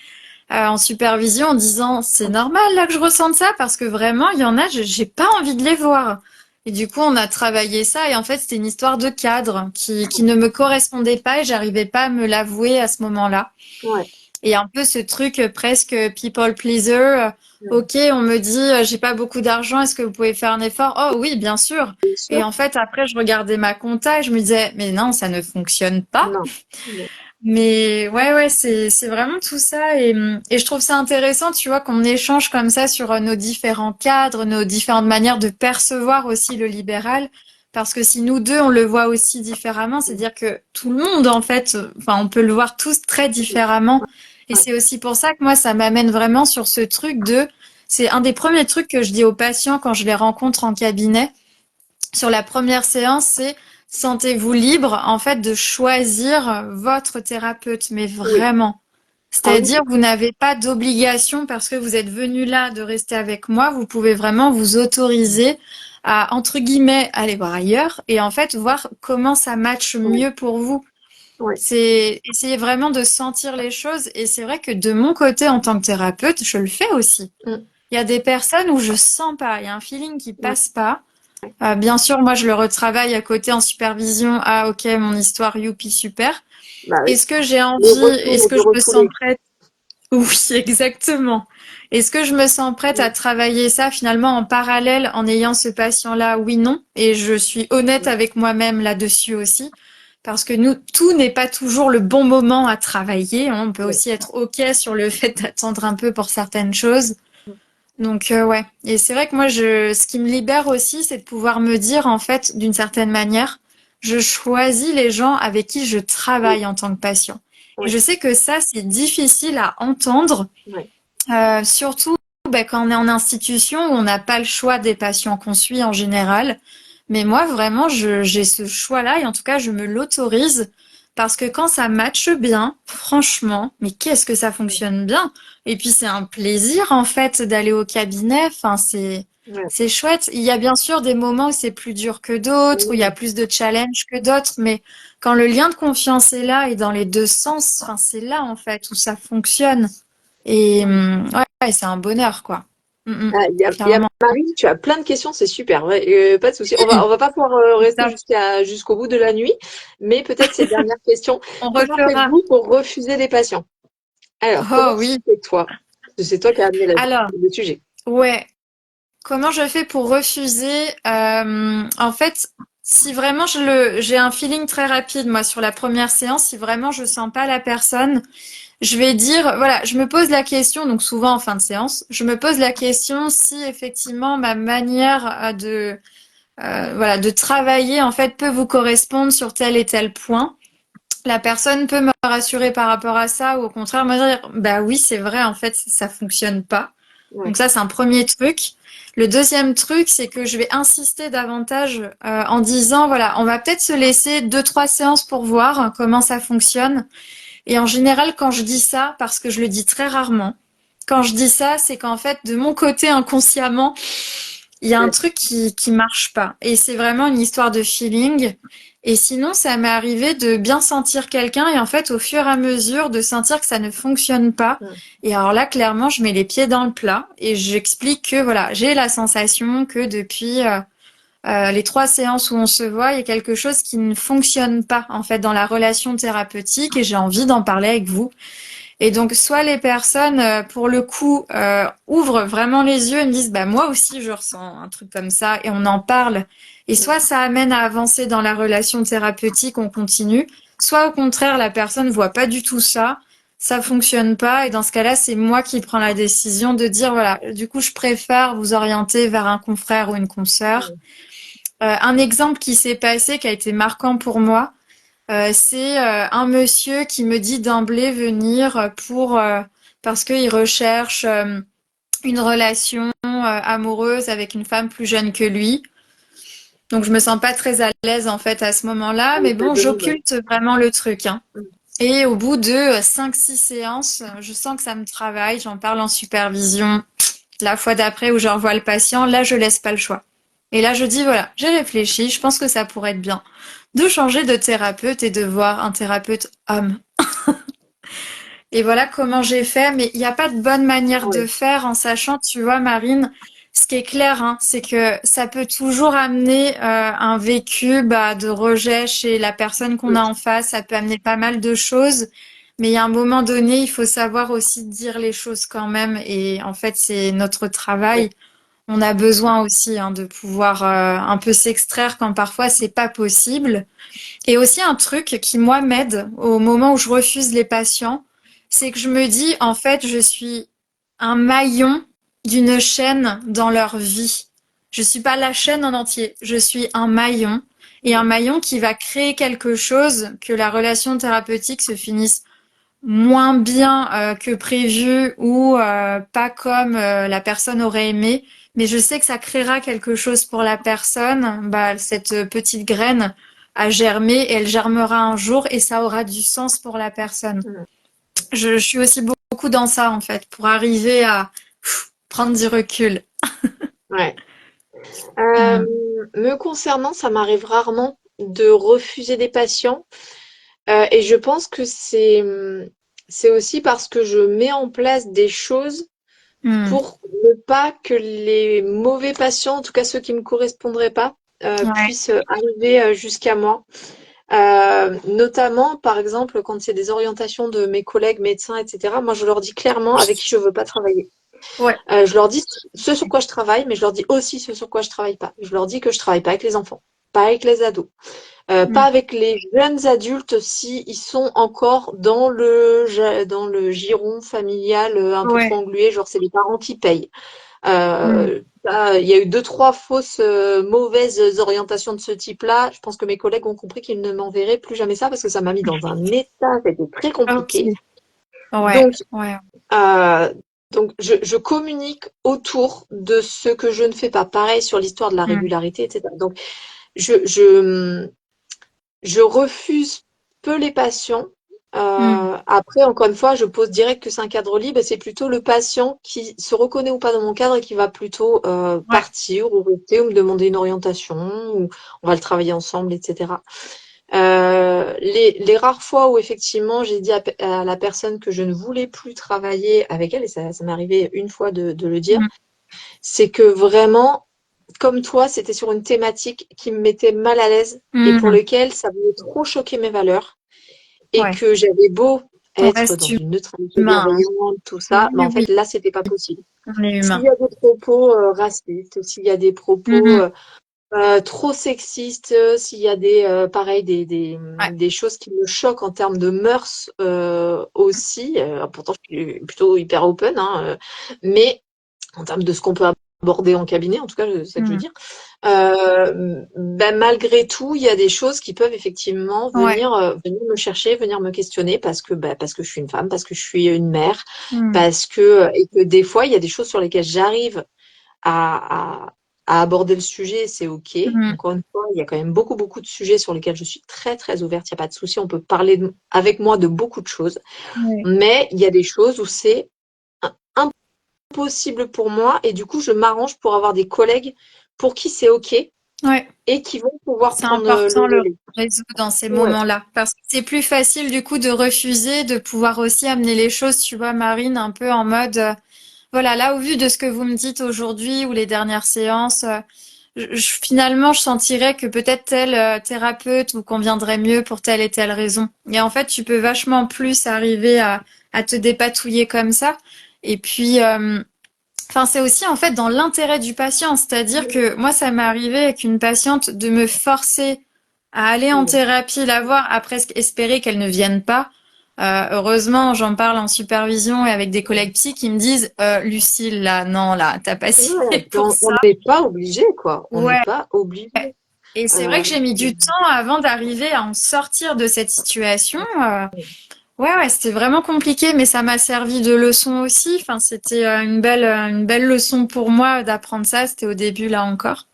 en supervision en disant c'est normal là que je ressente ça parce que vraiment il y en a j'ai pas envie de les voir et du coup on a travaillé ça et en fait c'était une histoire de cadre qui ne me correspondait pas et j'arrivais pas à me l'avouer à ce moment-là ouais, et un peu ce truc presque people pleaser ouais. ok on me dit j'ai pas beaucoup d'argent est-ce que vous pouvez faire un effort oh oui bien sûr Bien et sûr, en fait après je regardais ma compta et je me disais mais non ça ne fonctionne pas non. Non. mais ouais, ouais, c'est vraiment tout ça et je trouve ça intéressant, tu vois, qu'on échange comme ça sur nos différents cadres, nos différentes manières de percevoir aussi le libéral, Parce que si nous deux, on le voit aussi différemment, c'est-à-dire que tout le monde, en fait, enfin, on peut le voir tous très différemment. Et Ouais. c'est aussi pour ça que moi, ça m'amène vraiment sur ce truc de, c'est un des premiers trucs que je dis aux patients quand je les rencontre en cabinet. Sur la première séance, c'est sentez-vous libre, en fait, de choisir votre thérapeute, mais Oui. vraiment. Ah oui. C'est-à-dire, vous n'avez pas d'obligation parce que vous êtes venu là de rester avec moi. Vous pouvez vraiment vous autoriser à, entre guillemets, aller voir ailleurs et en fait voir comment ça matche Ouais. mieux pour vous. Ouais. C'est essayer vraiment de sentir les choses. Et c'est vrai que de mon côté, en tant que thérapeute, je le fais aussi. Mm. Il y a des personnes où je sens pas, il y a un feeling qui Ouais. passe pas. Bien sûr, moi, je le retravaille à côté en supervision. Ah, ok, mon histoire, youpi, super. Bah oui. Est-ce que j'ai Le envie, est-ce retour que du je me sens refoulé. prête? Oui, exactement. Est-ce que je me sens prête à Mm. travailler ça finalement en parallèle en ayant ce patient-là? Oui, non. Et je suis honnête avec moi-même là-dessus aussi. Parce que nous, tout n'est pas toujours le bon moment à travailler, hein. On peut Ouais. aussi être OK sur le fait d'attendre un peu pour certaines choses. Donc, ouais. Et c'est vrai que moi, ce qui me libère aussi, c'est de pouvoir me dire, en fait, d'une certaine manière, je choisis les gens avec qui je Oui. travaille en tant que patient. Et Ouais. je sais que ça, c'est difficile à entendre, Ouais. surtout quand on est en institution où on n'a pas le choix des patients qu'on suit en général. Mais moi, vraiment, j'ai ce choix-là et en tout cas, je me l'autorise parce que quand ça matche bien, franchement, mais qu'est-ce que ça Ouais. fonctionne bien. Et puis, c'est un plaisir, en fait, d'aller au cabinet. Enfin, Ouais. c'est chouette. Il y a bien sûr des moments où c'est plus dur que d'autres, où il y a Oui. plus de challenges que d'autres, mais quand le lien de confiance est là et dans les deux sens, enfin, c'est là, en fait, où ça fonctionne. Et ouais, c'est un bonheur, quoi. Ah, il y a Clairement. Marie, tu as plein de questions, c'est super. Ouais, pas de souci. On va pas pouvoir rester Top. jusqu'au bout de la nuit, mais peut-être ces dernières questions. On Comment refera. faites-vous pour refuser des patients? Alors, comment Oh tu oui. fais toi? Parce que c'est toi qui as amené Alors, le sujet. ouais. Comment je fais pour refuser? En fait, si vraiment j'ai un feeling très rapide, moi, sur la première séance, si vraiment je sens pas la personne, je vais dire, voilà, je me pose la question, donc souvent en fin de séance, je me pose la question si effectivement ma manière voilà, de travailler, en fait, peut vous correspondre sur tel et tel point. La personne peut me rassurer par rapport à ça ou au contraire me dire, bah oui, c'est vrai, en fait, ça fonctionne pas. Ouais. Donc ça, c'est un premier truc. Le deuxième truc, c'est que je vais insister davantage en disant, voilà, on va peut-être se laisser 2, 3 séances pour voir comment ça fonctionne. Et en général, quand je dis ça, parce que je le dis très rarement, quand je dis ça, c'est qu'en fait, de mon côté, inconsciemment, il y a un Ouais. truc qui marche pas. Et c'est vraiment une histoire de feeling. Et sinon, ça m'est arrivé de bien sentir quelqu'un et en fait, au fur et à mesure, de sentir que ça ne fonctionne pas. Ouais. Et alors là, clairement, je mets les pieds dans le plat et j'explique que voilà, j'ai la sensation que depuis les 3 séances où on se voit, il y a quelque chose qui ne fonctionne pas en fait dans la relation thérapeutique et j'ai envie d'en parler avec vous. Et donc, soit les personnes, pour le coup, ouvrent vraiment les yeux et me disent, bah moi aussi je ressens un truc comme ça et on en parle. Et Ouais. soit ça amène à avancer dans la relation thérapeutique, on continue. Soit au contraire, la personne voit pas du tout ça, ça fonctionne pas. Et dans ce cas-là, c'est moi qui prends la décision de dire, voilà, du coup, je préfère vous orienter vers un confrère ou une consoeur. Ouais. Un exemple qui s'est passé, qui a été marquant pour moi, c'est un monsieur qui me dit d'emblée venir pour parce qu'il recherche une relation amoureuse avec une femme plus jeune que lui. Donc je me sens pas très à l'aise en fait à ce moment-là, mais Avec la bon, demande, ouais. j'occulte vraiment le truc, hein. Mm. Et au bout de 5, 6 séances, je sens que ça me travaille, j'en parle en supervision. La fois d'après où je revois le patient, là je laisse pas le choix. Et là je dis voilà, j'ai réfléchi, je pense que ça pourrait être bien de changer de thérapeute et de voir un thérapeute homme. Et voilà comment j'ai fait, mais il n'y a pas de bonne manière de Ouais. faire en sachant, tu vois, Marine, ce qui est clair, hein, c'est que ça peut toujours amener un vécu de rejet chez la personne qu'on Mm. a en face, ça peut amener pas mal de choses, mais il y a un moment donné, il faut savoir aussi dire les choses quand même, et en fait, c'est notre Ouais. travail. On a besoin aussi de pouvoir un peu s'extraire quand parfois c'est pas possible. Et aussi un truc qui, moi, m'aide au moment où je refuse les patients, c'est que je me dis, en fait, je suis un maillon d'une chaîne dans leur vie. Je suis pas la chaîne en entier, je suis un maillon. et un maillon qui va créer quelque chose que la relation thérapeutique se finisse moins bien que prévu ou pas comme la personne aurait aimé, mais je sais que ça créera quelque chose pour la personne. Bah, cette petite graine a germé et elle germera un jour et ça aura du sens pour la personne. Mm. Je suis aussi beaucoup dans ça en fait, pour arriver à prendre du recul. Ouais. Euh, Mm. Me concernant, ça m'arrive rarement de refuser des patients. Et je pense que c'est aussi parce que je mets en place des choses Mm. pour ne pas que les mauvais patients, en tout cas ceux qui me correspondraient pas, Ouais. puissent arriver jusqu'à moi. Notamment, par exemple, quand c'est des orientations de mes collègues médecins, etc., moi je leur dis clairement avec qui je veux pas travailler. Ouais. Je leur dis ce sur quoi je travaille, mais je leur dis aussi ce sur quoi je travaille pas. Je leur dis que je travaille pas avec les enfants, pas avec les ados, pas Mm. avec les jeunes adultes si ils sont encore dans le giron familial un peu trop Ouais. englué, genre c'est les parents qui payent. Mm. Il y a eu deux, trois fausses mauvaises orientations de ce type-là. Je pense que mes collègues ont compris qu'ils ne m'enverraient plus jamais ça parce que ça m'a mis dans un état, c'était très Ok. compliqué. Ouais. Donc, Ouais. euh, je communique autour de ce que je ne fais pas. Pareil sur l'histoire de la Mm. régularité, etc. Donc, je, je, je refuse peu les patients. Mm. Après, encore une fois, je pose direct que c'est un cadre libre et c'est plutôt le patient qui se reconnaît ou pas dans mon cadre et qui va plutôt Ouais. partir ou rester ou me demander une orientation ou on va le travailler ensemble, etc. Les rares fois où effectivement j'ai dit à la personne que je ne voulais plus travailler avec elle, et ça m'est arrivé une fois de le dire, Mm. c'est que vraiment, comme toi, c'était sur une thématique qui me mettait mal à l'aise et pour Mm. lequel ça venait trop choquer mes valeurs et Ouais. que j'avais beau On être reste dans une neutralité humain, hein. bienveillante, tout ça, mais Oui, en oui, fait là, c'était pas possible. on est S'il humain. y a des propos racistes, s'il y a des propos Mm. trop sexistes, s'il y a des pareil Ouais. des choses qui me choquent en termes de mœurs aussi. Pourtant, je suis plutôt hyper open, hein, mais en termes de ce qu'on peut aborder en cabinet, en tout cas, c'est ça que je veux Mm. dire. Ben, malgré tout, il y a des choses qui peuvent effectivement Ouais. venir me chercher, venir me questionner parce que je suis une femme, parce que je suis une mère, Mm. et que des fois, il y a des choses sur lesquelles j'arrive à, à, à aborder le sujet, c'est OK. Mm. Encore une fois, il y a quand même beaucoup, beaucoup de sujets sur lesquels je suis très, très ouverte. Il n'y a pas de souci. On peut parler avec moi de beaucoup de choses. Ouais. Mais il y a des choses où c'est impossible pour moi. Et du coup, je m'arrange pour avoir des collègues pour qui c'est OK Ouais. et qui vont pouvoir C'est prendre le important le relais. réseau dans ces Ouais. moments-là parce que c'est plus facile du coup de refuser, de pouvoir aussi amener les choses, tu vois, Marine, un peu en mode, voilà, là au vu de ce que vous me dites aujourd'hui ou les dernières séances, finalement je sentirais que peut-être tel thérapeute vous conviendrait mieux pour telle et telle raison. Et en fait, tu peux vachement plus arriver à te dépatouiller comme ça. Et puis, enfin, c'est aussi en fait dans l'intérêt du patient, c'est-à-dire que moi, ça m'est arrivé avec une patiente de me forcer à aller en thérapie, la voir, à presque espérer qu'elle ne vienne pas. Heureusement, j'en parle en supervision et avec des collègues psy qui me disent Lucille, là, non, là, t'as pas signé Ouais. pour On ça. n'est pas obligé, quoi. On n'est Ouais. pas obligé. Et c'est vrai Euh, que j'ai mis du temps avant d'arriver à en sortir de cette situation. Ouais, ouais, c'était vraiment compliqué, mais ça m'a servi de leçon aussi. Enfin, c'était une belle leçon pour moi d'apprendre ça. C'était au début, là encore.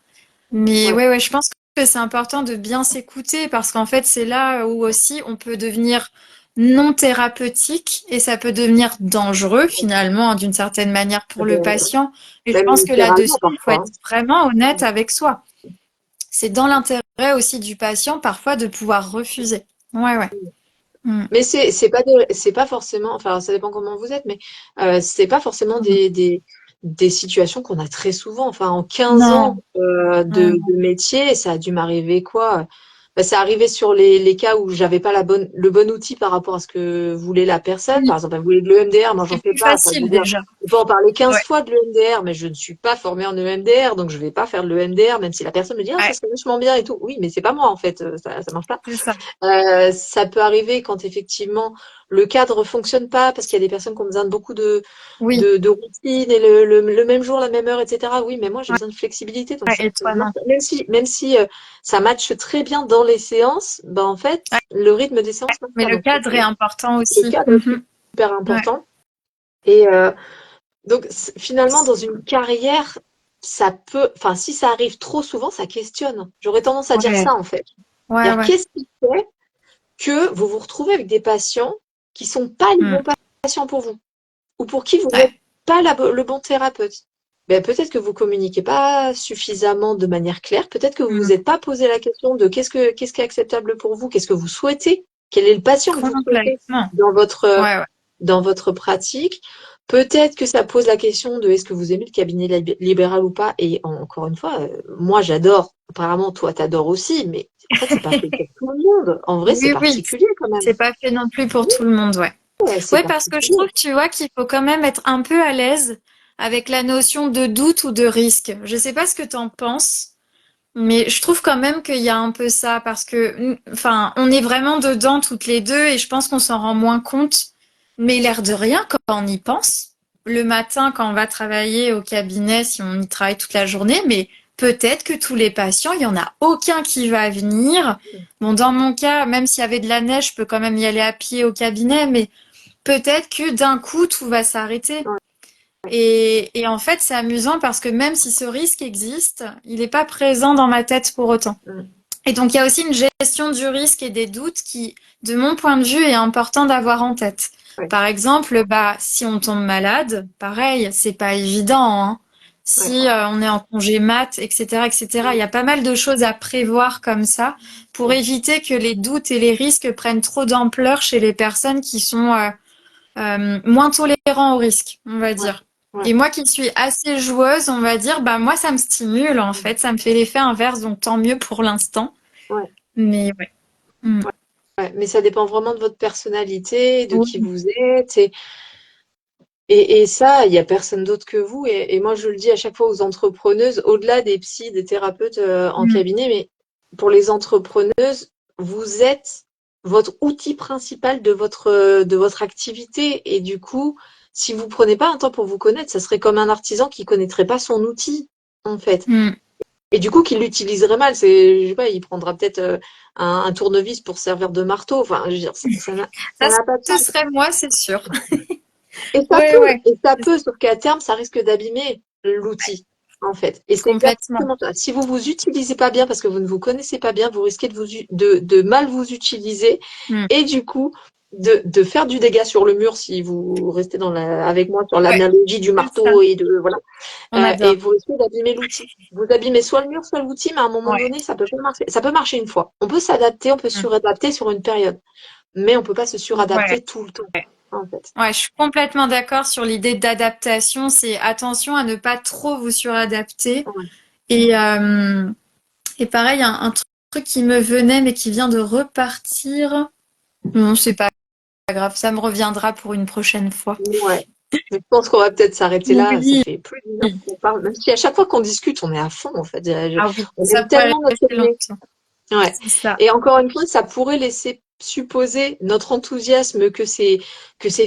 Mais ouais. ouais, ouais, je pense que c'est important de bien s'écouter parce qu'en fait, c'est là où aussi on peut devenir non thérapeutique et ça peut devenir dangereux finalement, hein, d'une certaine manière pour le patient. Et je Même pense que littéralement là-dessus, il faut parfois. être vraiment Hein. honnête avec soi. C'est dans l'intérêt aussi du patient parfois de pouvoir refuser. Ouais, ouais. Mm. Mais c'est pas forcément, enfin ça dépend comment vous êtes, mais c'est pas forcément Mm. des situations qu'on a très souvent. Enfin en 15 Non. ans Non. de métier, ça a dû m'arriver quoi? Ben, c'est arrivé sur les cas où j'avais pas le bon outil par rapport à ce que voulait la personne. Oui, Par exemple, elle voulait de l'EMDR, moi j'en c'est fais plus pas. Ça veut facile dire déjà. On peut en parler 15 Ouais, fois de l'EMDR, mais je ne suis pas formée en EMDR, donc je vais pas faire de l'EMDR, même si la personne me dit, ah, ça ouais, serait vachement bien et tout. Oui, mais c'est pas moi, en fait, ça marche pas. c'est ça. Ça peut arriver quand effectivement le cadre fonctionne pas, parce qu'il y a des personnes qui ont besoin de beaucoup Oui, de routine et le même jour, la même heure, etc. Oui, mais moi j'ai ouais, besoin de flexibilité, donc ouais, ça et peut toi, non. marcher. Même si ça matche très bien dans les séances, ben en fait, Ouais, le rythme des séances marche mais pas. le Donc cadre est important le aussi. cadre est Mhm. super Ouais, important. Et donc finalement, dans une carrière, ça peut, enfin si ça arrive trop souvent, ça questionne. J'aurais tendance à dire ouais, ça en fait. ouais, C'est-à-dire, ouais. qu'est-ce qui fait que vous vous retrouvez avec des patients qui sont pas les Mm. bons patients pour vous, ou pour qui vous n'êtes Ouais. pas le bon thérapeute. Ben, peut-être que vous communiquez pas suffisamment de manière claire, peut-être que vous Mm. vous êtes pas posé la question de qu'est-ce qui est acceptable pour vous, qu'est-ce que vous souhaitez, quel est le patient que vous souhaitez Complètement. dans votre Ouais, ouais. dans votre pratique. Peut-être que ça pose la question de est-ce que vous aimez le cabinet libéral ou pas. Et encore une fois, moi j'adore, apparemment toi t'adores aussi, mais en fait c'est pas fait pour tout le monde. En vrai c'est Oui, oui, particulier quand même. c'est pas fait non plus pour tout le monde, ouais. Ouais, c'est Ouais, parce que je particulier. trouve, tu vois, qu'il faut quand même être un peu à l'aise avec la notion de doute ou de risque. Je sais pas ce que t'en penses, mais je trouve quand même qu'il y a un peu ça parce que, enfin, on est vraiment dedans toutes les deux et je pense qu'on s'en rend moins compte. Mais l'air de rien, quand on y pense, le matin, quand on va travailler au cabinet, si on y travaille toute la journée, mais peut-être que tous les patients, il y en a aucun qui va venir. Bon, dans mon cas, même s'il y avait de la neige, je peux quand même y aller à pied au cabinet, mais peut-être que d'un coup, tout va s'arrêter. Ouais, Et en fait, c'est amusant parce que même si ce risque existe, il n'est pas présent dans ma tête pour autant. ouais, Et donc, il y a aussi une gestion du risque et des doutes qui, de mon point de vue, est important d'avoir en tête. ouais, Par exemple, bah, si on tombe malade, pareil, c'est pas évident, hein. ouais. Si on est en congé mat, etc., etc., il y a pas mal de choses à prévoir comme ça pour Ouais, éviter que les doutes et les risques prennent trop d'ampleur chez les personnes qui sont moins tolérants au risque, on va ouais, dire. ouais, Et moi qui suis assez joueuse, on va dire, bah moi ça me stimule en fait, ça me fait l'effet inverse, donc tant mieux pour l'instant. ouais. Mais ouais. Mm. Ouais, mais ça dépend vraiment de votre personnalité, de qui Oui. vous êtes. Et ça, il n'y a personne d'autre que vous. Et moi, je le dis à chaque fois aux entrepreneuses, au-delà des psys, des thérapeutes en Mm. cabinet, mais pour les entrepreneuses, vous êtes votre outil principal de votre activité. Et du coup, si vous prenez pas un temps pour vous connaître, ça serait comme un artisan qui connaîtrait pas son outil, en fait. Mm. Et du coup, qui l'utiliserait mal. Je sais pas, il prendra peut-être un tournevis pour servir de marteau. Enfin, je veux dire, ça Ça, n'a pas de ce sens. serait moi, c'est sûr. Et ça Ouais, peut, ouais, et ça peut, sauf qu'à terme, ça risque d'abîmer l'outil, en fait. Et c'est complètement. exactement ça. Si vous vous utilisez pas bien parce que vous ne vous connaissez pas bien, vous risquez de mal vous utiliser Mm. et du coup de faire du dégât sur le mur si vous restez avec moi sur Ouais, l'analogie du c'est ça. marteau et de voilà. On Et adore. vous risquez d'abîmer l'outil. Vous abîmez soit le mur, soit l'outil, mais à un moment Ouais. donné, ça peut pas marcher. Ça peut marcher une fois. On peut s'adapter, on peut Mm. suradapter sur une période, mais on peut pas se Ouais. suradapter tout le temps, en fait. Ouais, je suis complètement d'accord sur l'idée d'adaptation. C'est attention à ne pas trop vous suradapter. Ouais. Et, euh, et pareil, un truc qui me venait mais qui vient de repartir. Non, c'est pas grave, ça me reviendra pour une prochaine fois. Ouais. Mais je pense qu'on va peut-être s'arrêter là. Ça Oui. fait plus d'une heure qu'on parle, même si à chaque fois qu'on discute, on est à fond, en fait. Ah oui, On ça aime pourrait tellement notre rester cabinet. longtemps. Ouais. C'est ça. Et encore une fois, ça pourrait laisser supposer notre enthousiasme que c'est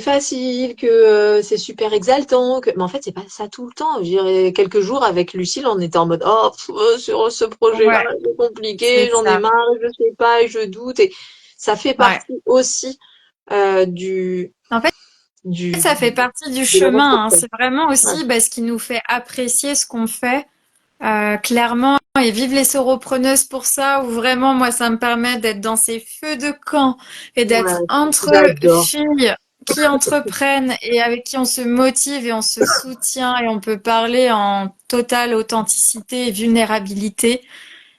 facile, que c'est super exaltant, mais en fait, c'est pas ça tout le temps. Je dirais quelques jours avec Lucille, on était en mode oh sur ce projet-là, Ouais, c'est compliqué, c'est j'en ai ça. marre, je sais pas, et je doute. Et ça fait Ouais. partie aussi du En fait, du ça fait partie du de l'aventure, chemin, hein. quoi. C'est vraiment Ouais. aussi ce qui nous fait apprécier ce qu'on fait. Clairement, et vive les sauropreneuses pour ça, où vraiment, moi, ça me permet d'être dans ces feux de camp et d'être Ouais, entre j'adore. filles qui entreprennent et avec qui on se motive et on se soutient et on peut parler en totale authenticité et vulnérabilité.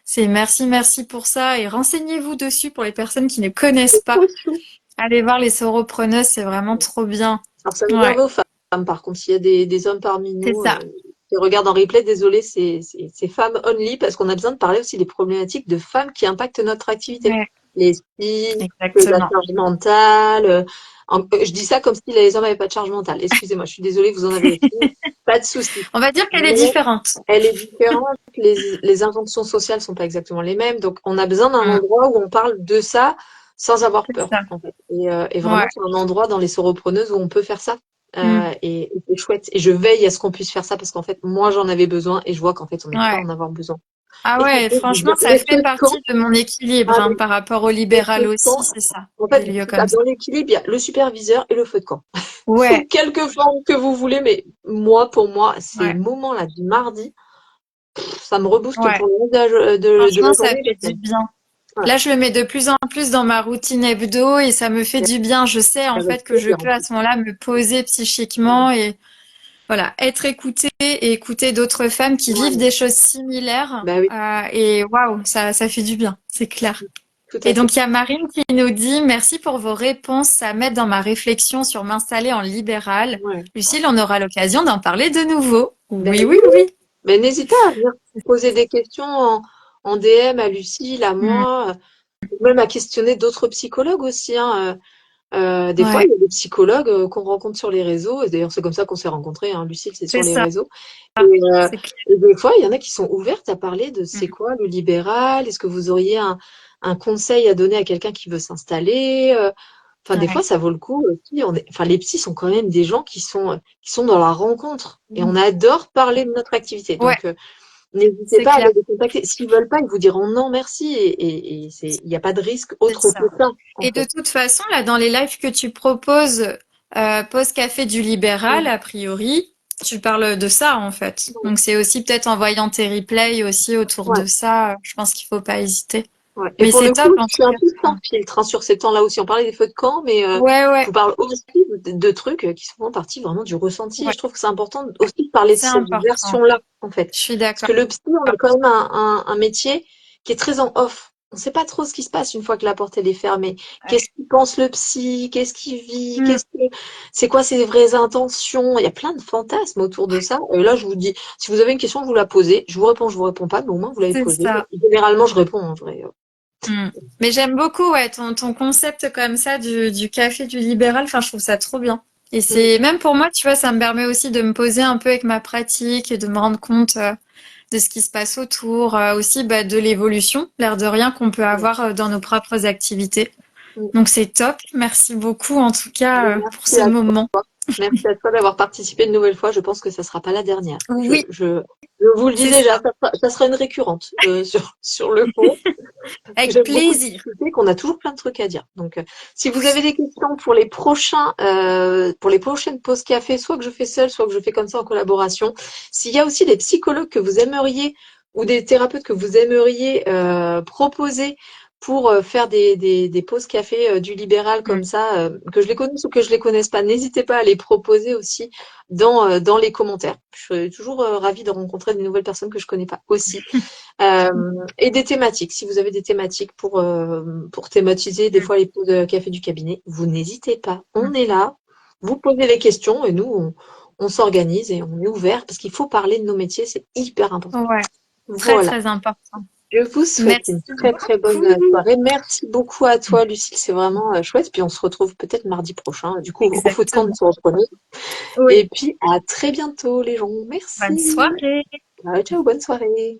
C'est merci, merci pour ça et renseignez-vous dessus pour les personnes qui ne connaissent pas. Trop chou. Allez voir les sauropreneuses, c'est vraiment trop bien. Alors, ça nous Ouais, réserve aux femmes, par contre. S'il y a des hommes parmi c'est nous ça. qui regardent en replay, désolé, c'est femmes only, parce qu'on a besoin de parler aussi des problématiques de femmes qui impactent notre activité. Ouais, L'esprit, la exactement. charge mentale, Je dis ça comme si les hommes n'avaient pas de charge mentale. Excusez-moi, je suis désolée, vous en avez aussi. Pas de souci. On va dire qu'elle est Mais différente. elle est différente. Les injonctions sociales sont pas exactement les mêmes. Donc, on a besoin d'un Mm, endroit où on parle de ça sans avoir c'est peur, ça. en fait. Et vraiment, Ouais. c'est un endroit dans les soropreneuses où on peut faire ça. Mm, Et c'est chouette. Et je veille à ce qu'on puisse faire ça parce qu'en fait, moi, j'en avais besoin et je vois qu'en fait, on est prêt à ouais. en avoir besoin. Ah Et c'est ouais, cool, je veux franchement, dire, ça les fait feux de camp, partie de mon équilibre ah, hein, par rapport au les feux libéral de aussi, camp, c'est ça. en Des fait, lieux c'est ça. comme ça. Dans l'équilibre, il y a le superviseur et le feu de camp. Sous Ouais, quelque forme que vous voulez, mais moi, pour moi, ces ouais, moments-là du mardi, ça me rebooste ouais. pour le reste de Franchement, la ça journée et de fait la du semaine. bien. Voilà. Là, je le mets de plus en plus dans ma routine hebdo et ça me fait Et du bien. Je sais en avec fait que je plaisir en peux à plus. ce moment-là me poser psychiquement et voilà, être écoutée et écouter d'autres femmes qui vivent Ouais. des choses similaires. Bah oui, Et waouh, ça fait du bien, c'est clair. tout Et à fait. donc, il y a Marine qui nous dit, merci pour vos réponses, ça m'aide dans ma réflexion sur m'installer en libéral. Ouais. Lucille, on aura l'occasion d'en parler de nouveau. Ben Oui, oui, oui, oui. mais n'hésite pas à venir poser des questions en DM à Lucille, à Hmm. moi, ou même à questionner d'autres psychologues aussi, hein. Des fois, Ouais, il y a des psychologues qu'on rencontre sur les réseaux, et d'ailleurs c'est comme ça qu'on s'est rencontrés, hein. Lucille, c'est c'est sur les ça, réseaux. Et, euh, c'est clair. et des fois, il y en a qui sont ouvertes à parler de c'est Hmm. quoi le libéral, est-ce que vous auriez un conseil à donner à quelqu'un qui veut s'installer? Enfin, des fois, Ouais. ça vaut le coup aussi. Enfin, les psys sont quand même des gens qui sont dans la rencontre, et on adore parler de notre activité. Ouais, Donc, n'hésitez c'est pas à clair, les contacter. S'ils veulent pas, ils vous diront non, merci, et il n'y a pas de risque c'est autre que ça. ça, en Et de fait. toute façon, là, dans les lives que tu proposes, Pause Café du Libéral, a priori, tu parles de ça, en fait. Donc, c'est aussi peut-être en voyant tes replays aussi autour Ouais. de ça, je pense qu'il faut pas hésiter. Ouais. Et Mais pour c'est le coup, top, en je tout suis un cas. peu sans filtre hein, sur ces temps-là aussi. On parlait des feux de camp, mais Ouais, je ouais, vous parle aussi de trucs qui sont partie vraiment du ressenti. Et ouais. je trouve que c'est important aussi de parler de C'est cette important. version-là, en fait. Je suis Parce d'accord. que le psy, on a quand même un métier qui est très en off. On ne sait pas trop ce qui se passe une fois que la porte elle est fermée. Ouais. Qu'est-ce qu'il pense le psy? Qu'est-ce qu'il vit? Mm, C'est quoi ses vraies intentions? Il y a plein de fantasmes autour de ça. Et là, je vous dis, si vous avez une question, vous la posez. Je vous réponds pas, mais au moins vous l'avez c'est posée. ça. Généralement, je réponds en vrai. Mm. Mais j'aime beaucoup ouais, ton concept comme ça du café du libéral. Enfin, je trouve ça trop bien. Et Mm. c'est même pour moi, tu vois, ça me permet aussi de me poser un peu avec ma pratique et de me rendre compte de ce qui se passe autour, aussi bah, de l'évolution, l'air de rien qu'on peut avoir dans nos propres activités. Mm. Donc c'est top. Merci beaucoup en tout cas pour Merci ce à moment. toi. Merci à toi d'avoir participé une nouvelle fois. Je pense que ça sera pas la dernière. Oui, Je vous le dis c'est déjà, ça. ça sera une récurrente sur le compte. Avec J'aime beaucoup plaisir. discuter, qu'on a toujours plein de trucs à dire. Donc, si vous avez des questions pour les prochaines pauses café, soit que je fais seule, soit que je fais comme ça en collaboration. S'il y a aussi des psychologues que vous aimeriez ou des thérapeutes que vous aimeriez proposer pour faire des pauses café du libéral Mm. comme ça, que je les connaisse ou que je les connaisse pas, n'hésitez pas à les proposer aussi dans les commentaires. Je serais toujours ravie de rencontrer des nouvelles personnes que je connais pas aussi. Et des thématiques. Si vous avez des thématiques pour thématiser des Mm. fois les pauses de café du cabinet, vous n'hésitez pas. Mm. On est là. Vous posez les questions et nous, on s'organise et on est ouvert parce qu'il faut parler de nos métiers. C'est hyper important. Ouais, très Voilà. très important. Je vous souhaite Merci une très très bonne beaucoup. soirée. Merci beaucoup à toi, Lucille. C'est vraiment chouette. Puis on se retrouve peut-être mardi prochain. Du coup, au feu de camp de Exactement. se reprenez. Oui. Et puis à très bientôt, les gens. Bonne Merci. soirée. Ciao, ciao, bonne soirée.